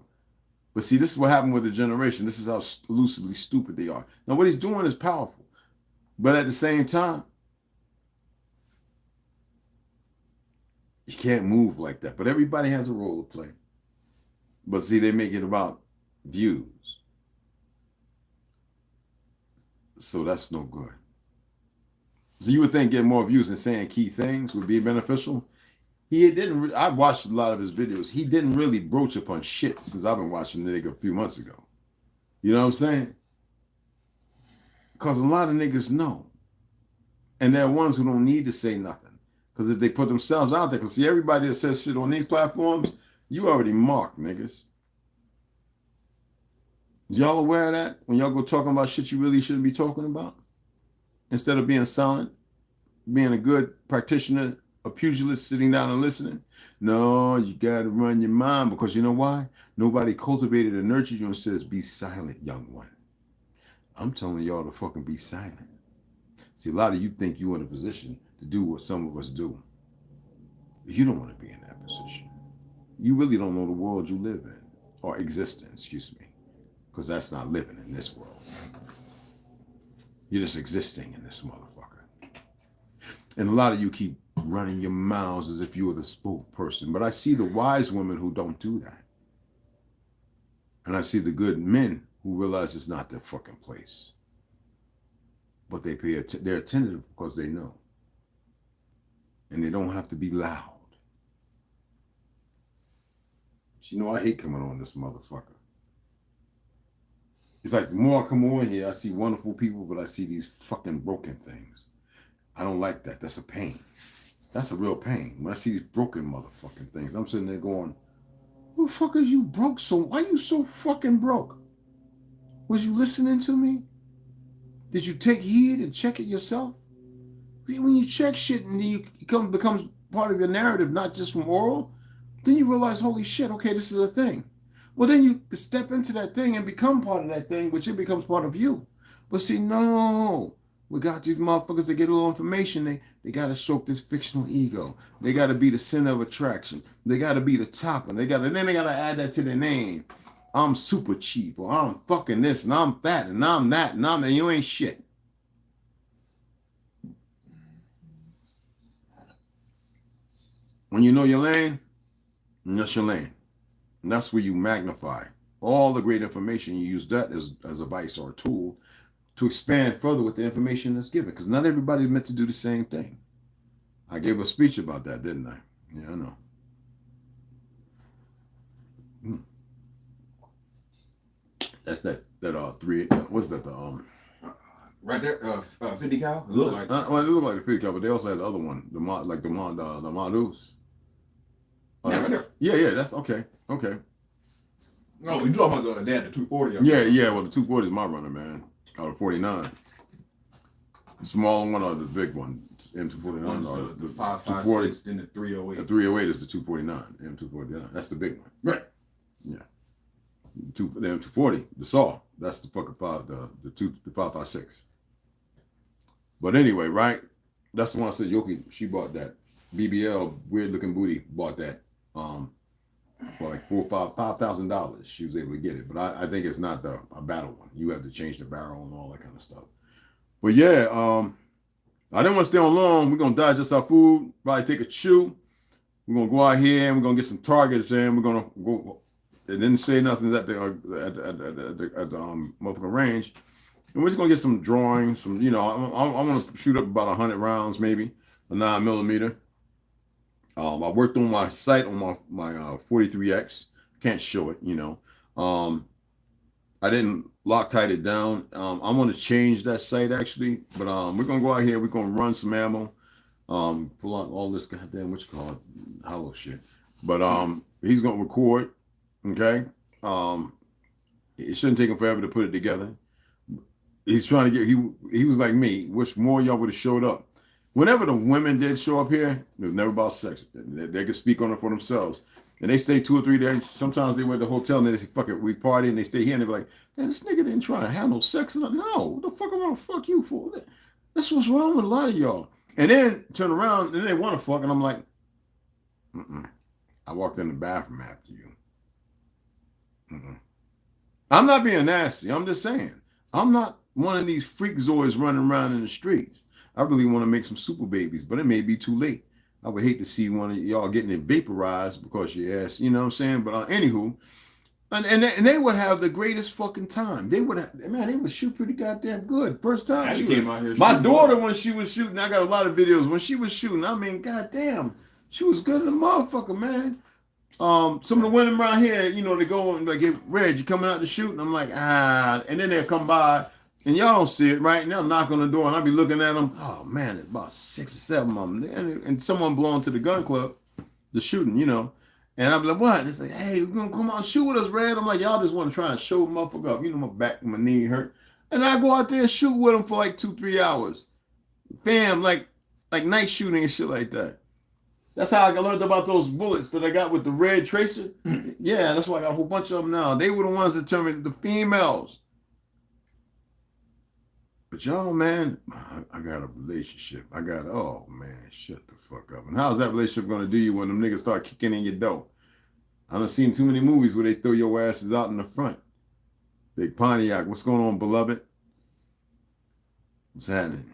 But see, this is what happened with the generation. This is how elusively stupid they are. Now, what he's doing is powerful. But at the same time, you can't move like that. But everybody has a role to play. But see, they make it about views. So that's no good. So you would think getting more views and saying key things would be beneficial. He didn't. I watched a lot of his videos. He didn't really broach upon shit since I've been watching the nigga a few months ago. You know what I'm saying? Because a lot of niggas know. And there are ones who don't need to say nothing. Because if they put themselves out there, because see, everybody that says shit on these platforms, you already marked, niggas. Y'all aware of that? When y'all go talking about shit you really shouldn't be talking about? Instead of being silent, being a good practitioner, a pugilist sitting down and listening. No, you got to run your mind because you know why? Nobody cultivated and nurtured you and says, be silent, young one. I'm telling y'all to fucking be silent. See, a lot of you think you're in a position to do what some of us do. You don't want to be in that position. You really don't know the world you live in, or exist in, excuse me, because that's not living in this world. You're just existing in this motherfucker. And a lot of you keep running your mouths as if you were the spokesperson. But I see the wise women who don't do that. And I see the good men who realize it's not their fucking place. But they're attentive because they know. And they don't have to be loud. But you know, I hate coming on this motherfucker. It's like the more I come on here, I see wonderful people, but I see these fucking broken things. I don't like that. That's a pain. That's a real pain. When I see these broken motherfucking things, I'm sitting there going, who the fuck is you broke? So why you so fucking broke? Was you listening to me? Did you take heed and check it yourself? When you check shit and then it becomes part of your narrative, not just from oral, then you realize, holy shit, okay, this is a thing. Well, then you step into that thing and become part of that thing, which it becomes part of you. But see, no, we got these motherfuckers that get a little information. They got to stroke this fictional ego. They got to be the center of attraction. They got to be the top, and then they got to add that to their name. I'm super cheap, or I'm fucking this, and I'm fat, and I'm that, and you ain't shit. When you know your lane, that's your lane. And that's where you magnify all the great information. You use that as a vice or a tool to expand further with the information that's given. Because not everybody's meant to do the same thing. I gave a speech about that, didn't I? Yeah, I know. That's that three. What's that? Right there, 50 cal. It looked like. Well, it looked like the 50 cal, but they also had the other one, the Mondus. Yeah, right there. Yeah, that's okay. Okay. No, you talking about the 240? Yeah. Well, the 240 is my runner, man. Out of 49. The small one or the big one, M249. The 556, then the 308. The 308 is the 249, M249. That's the big one. Right. Yeah. The M240, the saw. That's the fucking the 556. But anyway, right? That's the one I said Yoki. She bought that. BBL, weird looking booty, bought that. For like $5,000. She was able to get it, but I think it's not a battle one. You have to change the barrel and all that kind of stuff. But yeah, I didn't want to stay on long. We're gonna digest our food, probably take a chew. We're gonna go out here and we're gonna get some targets in. We're gonna go. They didn't say nothing at the motherfucking range, and we're just gonna get some drawings. Some, I want to shoot up about 100 rounds, maybe a 9mm. I worked on my sight on my 43X. Can't show it, I didn't Loctite it down. I want to change that sight actually, but we're gonna go out here. We're gonna run some ammo. Pull out all this goddamn what you call it, hollow shit. But he's gonna record. Okay. It shouldn't take him forever to put it together. He's trying to get. He was like me. Wish more y'all would have showed up. Whenever the women did show up here, it was never about sex. They could speak on it for themselves. And they stay 2 or 3 days. Sometimes they went to the hotel and they say, fuck it, we party, and they stay here and they be like, man, this nigga didn't try to have no sex. No, what the fuck am I gonna fuck you for? That's what's wrong with a lot of y'all. And then turn around and they want to fuck, and I'm like, I walked in the bathroom after you. I'm not being nasty. I'm just saying. I'm not one of these freakazoids running around in the streets. I really want to make some super babies, but it may be too late. I would hate to see one of y'all getting it vaporized because your ass, you know what I'm saying? But anywho, and they would have the greatest fucking time. They would shoot pretty goddamn good. First time. She came out here. My daughter, when she was shooting, I got a lot of videos. When she was shooting, I mean, goddamn, she was good in the motherfucker, man. Some of the women around here, they go and like, Reg, you coming out to shoot? And I'm like, and then they'll come by. And y'all don't see it, right? And they'll knock on the door, and I'll be looking at them. Oh, man, it's about 6 or 7 of them. And someone belonged to the gun club, the shooting, And I'll be like, what? And they say, hey, we're going to come out and shoot with us, Red. I'm like, y'all just want to try and show a motherfucker up. My back, my knee hurt. And I go out there and shoot with them for like 2-3 hours. Fam, like night shooting and shit like that. That's how I learned about those bullets that I got with the red tracer. Yeah, that's why I got a whole bunch of them now. They were the ones that determined the females. But y'all, man, I got a relationship. Oh, man, shut the fuck up. And how's that relationship going to do you when them niggas start kicking in your dough? I done seen too many movies where they throw your asses out in the front. Big Pontiac, what's going on, beloved? What's happening?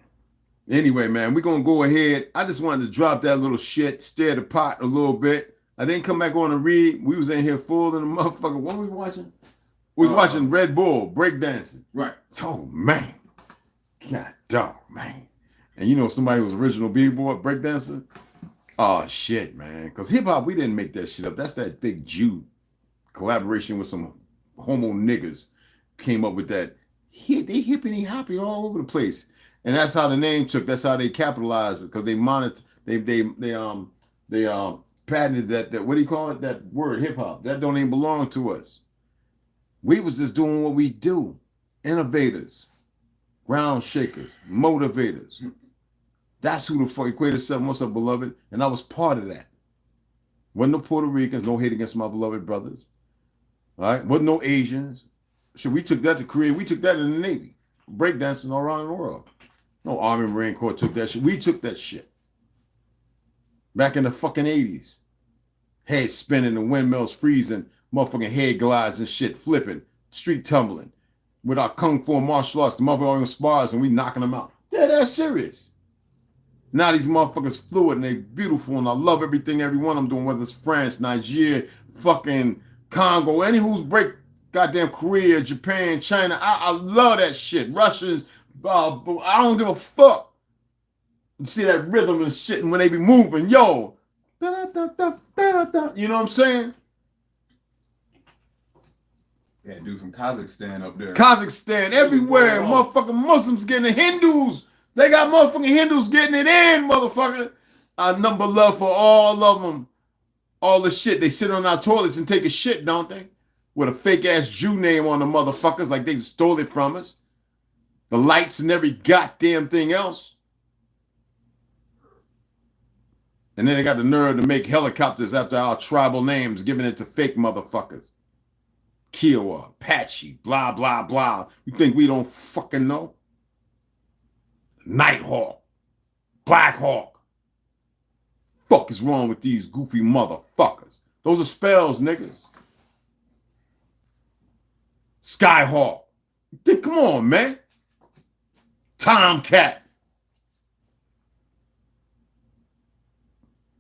Anyway, man, we're going to go ahead. I just wanted to drop that little shit, stir the pot a little bit. I didn't come back on to read. We was in here full in the motherfucker. What were we watching? We was watching Red Bull, breakdancing. Right. Oh, man. God dog, man. And somebody who was original b-boy breakdancer, Oh shit, man. Because hip hop, we didn't make that shit up. That's that big Jew collaboration with some homo niggas came up with that. They hippity hoppy all over the place, and that's how the name took. That's how they capitalized it because they monitored. They patented that. What do you call it? That word hip hop. That don't even belong to us. We was just doing what we do. Innovators, ground shakers, motivators. That's who the fuck Equator 7, what's up, beloved? And I was part of that. Wasn't no Puerto Ricans, no hate against my beloved brothers. All right? Wasn't no Asians. Shit, we took that to Korea. We took that in the Navy. Breakdancing all around the world. No Army Marine Corps took that shit. We took that shit. Back in the fucking 80s. Head spinning, the windmills freezing, motherfucking head glides and shit, flipping, street tumbling. With our kung fu and martial arts, the motherfucking spars, and we knocking them out. Yeah, that's serious. Now these motherfuckers fluid and they beautiful and I love everything, every one I'm doing, whether it's France, Nigeria, fucking Congo, any who's break goddamn Korea, Japan, China. I love that shit. Russians, I don't give a fuck. You see that rhythm and shit and when they be moving, yo. You know what I'm saying? Yeah, dude from Kazakhstan up there. Kazakhstan, everywhere. Motherfucking Muslims getting the Hindus. They got motherfucking Hindus getting it in, motherfucker. I number love for all of them. All the shit. They sit on our toilets and take a shit, don't they? With a fake-ass Jew name on the motherfuckers like they stole it from us. The lights and every goddamn thing else. And then they got the nerve to make helicopters after our tribal names, giving it to fake motherfuckers. Kiowa, Apache, blah, blah, blah. You think we don't fucking know? Nighthawk, Black Hawk. Fuck is wrong with these goofy motherfuckers? Those are spells, niggas. Skyhawk. Come on, man. Tomcat.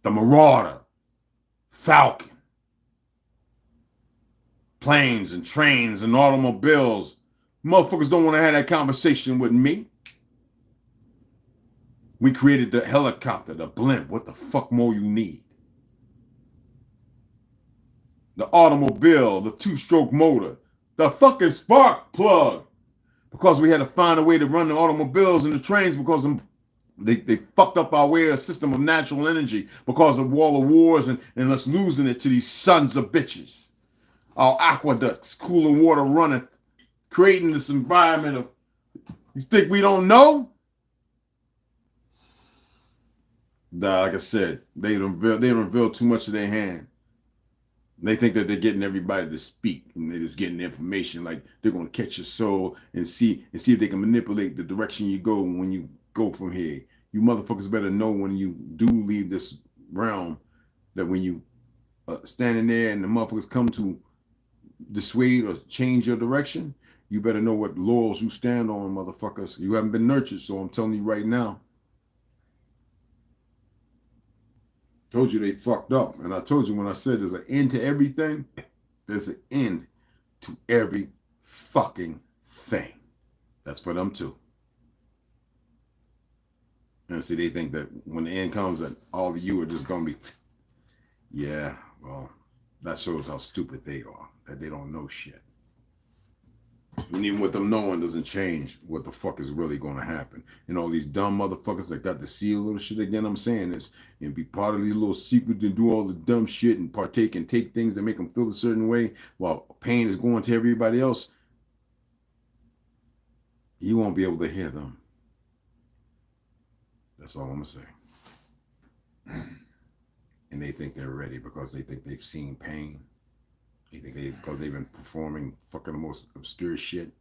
The Marauder. Falcon. Planes and trains and automobiles. Motherfuckers don't want to have that conversation with me. We created the helicopter, the blimp. What the fuck more you need? The automobile, the two-stroke motor, the fucking spark plug. Because we had to find a way to run the automobiles and the trains because they fucked up our way of system of natural energy because of all the wars and us losing it to these sons of bitches. Our aqueducts, cooling water running, creating this environment of, you think we don't know? Like I said, they reveal too much of their hand. They think that they're getting everybody to speak, and they're just getting the information like they're gonna catch your soul and see if they can manipulate the direction you go when you go from here. You motherfuckers better know when you do leave this realm that when you standing there and the motherfuckers come to dissuade or change your direction, you better know what laurels you stand on, motherfuckers. You haven't been nurtured, so I'm telling you right now. Told you they fucked up. And I told you when I said there's an end to everything, there's an end to every fucking thing. That's for them too. And see, they think that when the end comes that all of you are just going to be, yeah, well, that shows how stupid they are, that they don't know shit. And even with them knowing doesn't change what the fuck is really going to happen. And all these dumb motherfuckers that got to see a little shit again, I'm saying this, and be part of these little secrets and do all the dumb shit and partake and take things that make them feel a certain way while pain is going to everybody else. You won't be able to hear them. That's all I'm going to say. And they think they're ready because they think they've seen pain. They think because they've been performing fucking the most obscure shit.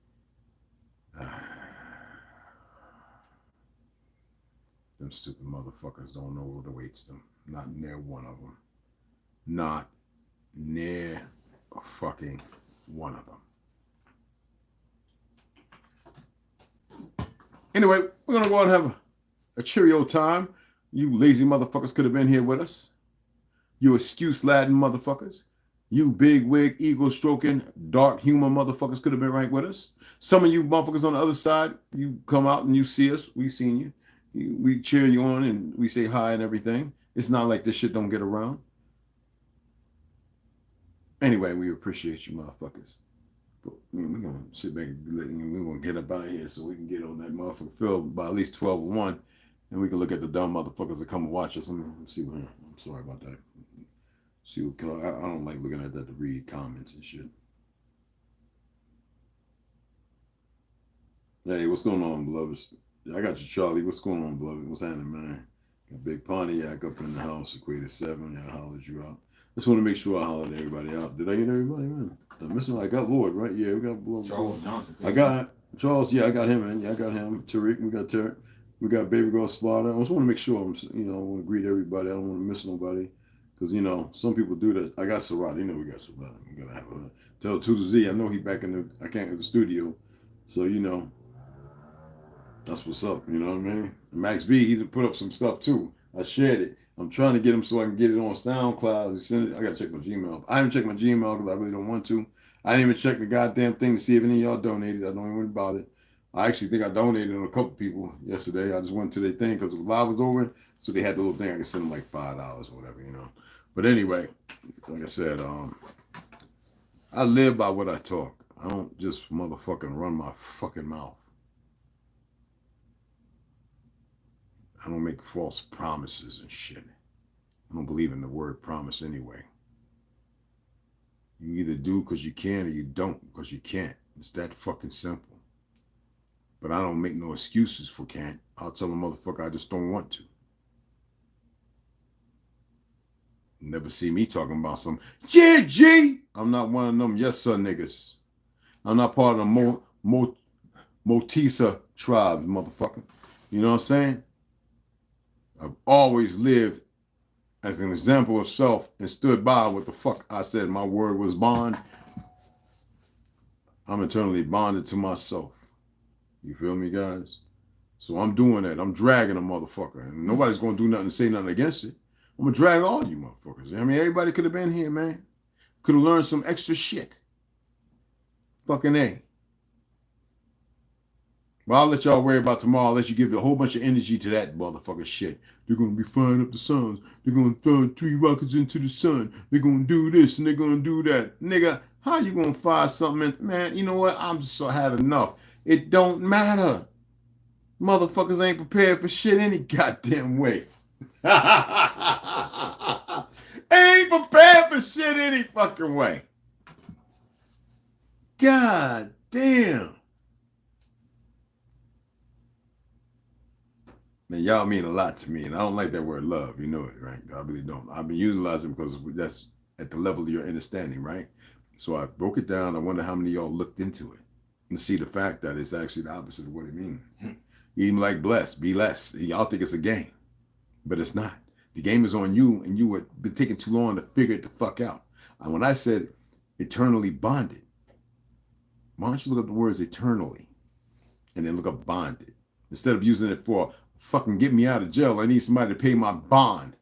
Them stupid motherfuckers don't know what awaits them. Not near one of them. Not near a fucking one of them. Anyway, we're going to go out and have a cheerio time. You lazy motherfuckers could have been here with us. You excuse-laden motherfuckers. You big wig, ego-stroking, dark humor motherfuckers could have been right with us. Some of you motherfuckers on the other side, you come out and you see us. We've seen you. We cheer you on and we say hi and everything. It's not like this shit don't get around. Anyway, we appreciate you motherfuckers. But we're gonna sit back and we're gonna get up out of here so we can get on that motherfucker film by at least 12 or 1, and we can look at the dumb motherfuckers that come and watch us. Let me see what I'm sorry about that. See what I don't like looking at that to read comments and shit. Hey, what's going on, beloveds? I got you, Charlie. What's going on, beloved? What's happening, man? Got Big Pontiac up in the house, Equator 7. Yeah, I hollered you out. Just want to make sure I hollered everybody out. Did I get everybody, man? I'm missing. I got Lord, right? Yeah, we got Lord. Charles Johnson. I got Charles. Yeah, I got him, man. Yeah, I got him. Tariq. We got Tariq. We got Baby Girl Slaughter. I just want to make sure I want to greet everybody. I don't want to miss nobody. Because, some people do that. I got Sarat. We got Sarat. We got to have a tell to the Z. I know he back in the studio. So, that's what's up. You know what I mean? Max V, he put up some stuff too. I shared it. I'm trying to get him so I can get it on SoundCloud. I got to check my Gmail. I haven't checked my Gmail because I really don't want to. I didn't even check the goddamn thing to see if any of y'all donated. I don't even worry about it. I actually think I donated on a couple people yesterday. I just went to their thing because the live was over. So they had the little thing. I could send them like $5 or whatever, But anyway, like I said, I live by what I talk. I don't just motherfucking run my fucking mouth. I don't make false promises and shit. I don't believe in the word promise anyway. You either do because you can or you don't because you can't. It's that fucking simple. But I don't make no excuses for can't. I'll tell a motherfucker I just don't want to. Never see me talking about some, yeah, G. I'm not one of them yes sir niggas. I'm not part of the Motisa tribe, motherfucker. You know what I'm saying? I've always lived as an example of self and stood by what the fuck I said. My word was bond. I'm eternally bonded to myself. You feel me, guys? So I'm doing that. I'm dragging a motherfucker. And nobody's going to do nothing to say nothing against it. I'm going to drag all you motherfuckers. I mean, everybody could have been here, man. Could have learned some extra shit. Fucking A. But I'll let y'all worry about tomorrow. I'll let you give a whole bunch of energy to that motherfucker shit. They're going to be firing up the suns. They're going to throw 3 rockets into the sun. They're going to do this and they're going to do that. Nigga, how you going to fire something? Man, you know what? I'm just so had enough. It don't matter. Motherfuckers ain't prepared for shit any goddamn way. Ain't prepared for shit any fucking way. God damn. Man, y'all mean a lot to me, and I don't like that word love. You know it, right? I really don't. I've been utilizing it because that's at the level of your understanding, right? So I broke it down. I wonder how many of y'all looked into it and see the fact that it's actually the opposite of what it means. Even like bless, be less. Y'all think it's a game, but it's not. The game is on you, and you have been taking too long to figure it the fuck out. And when I said eternally bonded, why don't you look up the words eternally and then look up bonded? Instead of using it for fucking get me out of jail, I need somebody to pay my bond.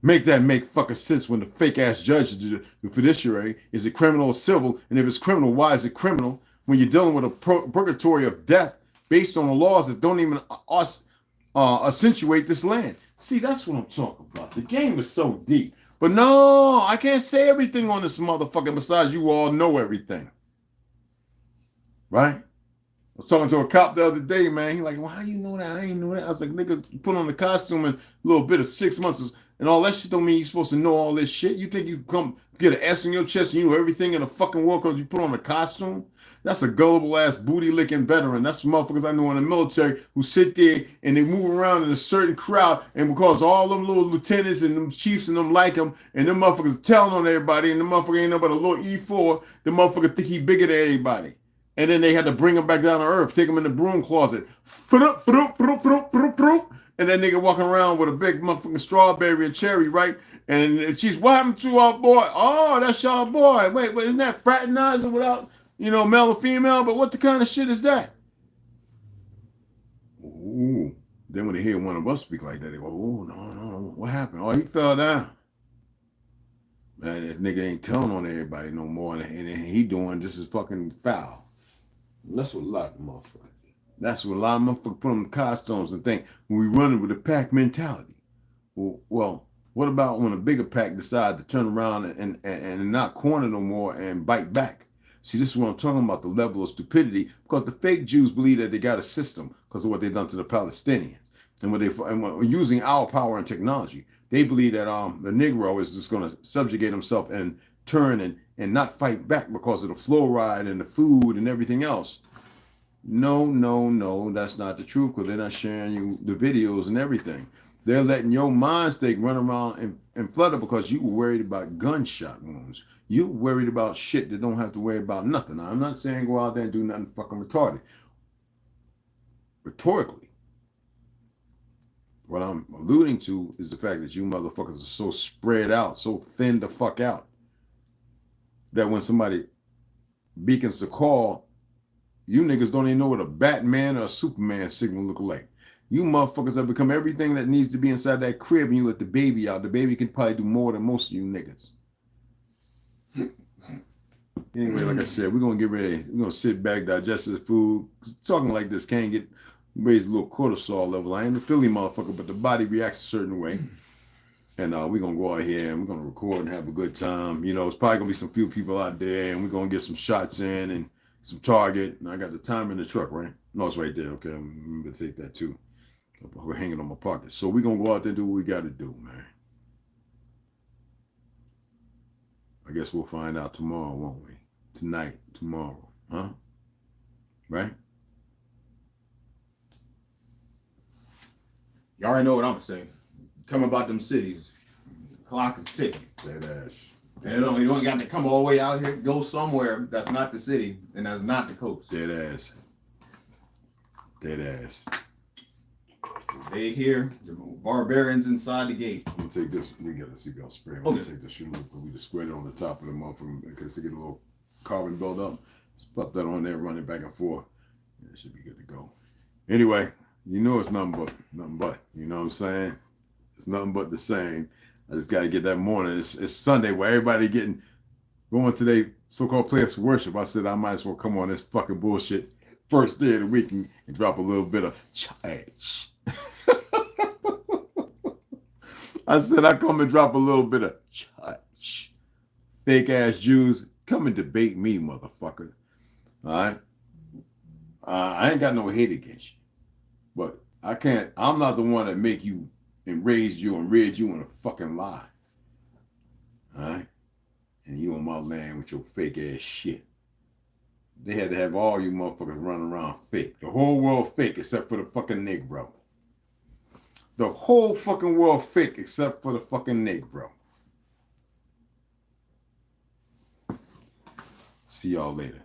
Make that make fucking sense when the fake ass judge, the fiduciary, is it criminal or civil? And if it's criminal, why is it criminal? When you're dealing with a purgatory of death based on the laws that don't even accentuate this land. See, that's what I'm talking about. The game is so deep. But no, I can't say everything on this motherfucker besides you all know everything. Right? I was talking to a cop the other day, man. He like, well, how you know that? I ain't know that. I was like, nigga, you put on the costume and a little bit of 6 months and all that shit don't mean you're supposed to know all this shit. You think you come get an S on your chest and you know everything in the fucking world because you put on a costume? That's a gullible ass booty licking veteran. That's motherfuckers I know in the military who sit there and they move around in a certain crowd, and because all them little lieutenants and them chiefs and them like them, and them motherfuckers telling on everybody, and the motherfucker ain't nothing but a little E4, the motherfucker think he bigger than everybody. And then they had to bring him back down to earth, take him in the broom closet. And that nigga walking around with a big motherfucking strawberry and cherry, right? And she's, what happened to our boy? Oh, that's y'all boy. Wait, isn't that fraternizing without, male or female? But what the kind of shit is that? Ooh. Then when they hear one of us speak like that, they go, oh, no, what happened? Oh, he fell down. Man, that nigga ain't telling on everybody no more, and he doing just as fucking foul. That's what a lot of motherfuckers do. That's what a lot of motherfuckers put on the costumes and think when we running with a pack mentality. Well, what about when a bigger pack decide to turn around and not corner no more and bite back? See, this is what I'm talking about, the level of stupidity, because the fake Jews believe that they got a system because of what they've done to the Palestinians. And when using our power and technology, they believe that the Negro is just going to subjugate himself and turn and not fight back because of the fluoride and the food and everything else. No, that's not the truth, because they're not sharing you the videos and everything. They're letting your mind state run around and flutter because you were worried about gunshot wounds. You worried about shit that don't have to worry about nothing. Now, I'm not saying go out there and do nothing fucking retarded. Rhetorically, what I'm alluding to is the fact that you motherfuckers are so spread out, so thin the fuck out, that when somebody beacons the call, you niggas don't even know what a Batman or a Superman signal look like. You motherfuckers have become everything that needs to be inside that crib, and you let the baby out. The baby can probably do more than most of you niggas. Anyway, like I said, we're going to get ready. We're going to sit back, digest the food. Talking like this can't raise a little cortisol level. I ain't a Philly motherfucker, but the body reacts a certain way. And we're going to go out here and we're going to record and have a good time. You know, it's probably going to be some few people out there, and we're going to get some shots in and some target. And I got the timer in the truck, right? No, it's right there. Okay, I'm going to take that too. We're hanging on my pocket. So we're going to go out there and do what we got to do, man. I guess we'll find out tomorrow, won't we? Tonight, tomorrow, huh? Right? You already know what I'm saying. Come about them cities. The clock is ticking. That ass. And you don't got to come all the way out here. Go somewhere that's not the city and that's not the coast. Dead ass. Dead ass. They here, the barbarians inside the gate. I'm gonna take this. We got a seatbelt spray. I'm Okay. gonna take the shoe loop, but we just spread it on the top of the motherfucker because they get a little carbon buildup. Just pop that on there, run it back and forth. Yeah, it should be good to go. Anyway, you know it's nothing but. You know what I'm saying? It's nothing but the same. I just gotta get that morning. It's Sunday where everybody going to their so-called place of worship. I said I might as well come on this fucking bullshit first day of the week and drop a little bit of church. I said I come and drop a little bit of church. Fake ass Jews, come and debate me, motherfucker. All right? I ain't got no hate against you. But I'm not the one that make you and raise you and reared you in a fucking lie. All right? And you on my land with your fake ass shit. They had to have all you motherfuckers running around fake. The whole world fake except for the fucking Negro. The whole fucking world fake except for the fucking Negro. See y'all later.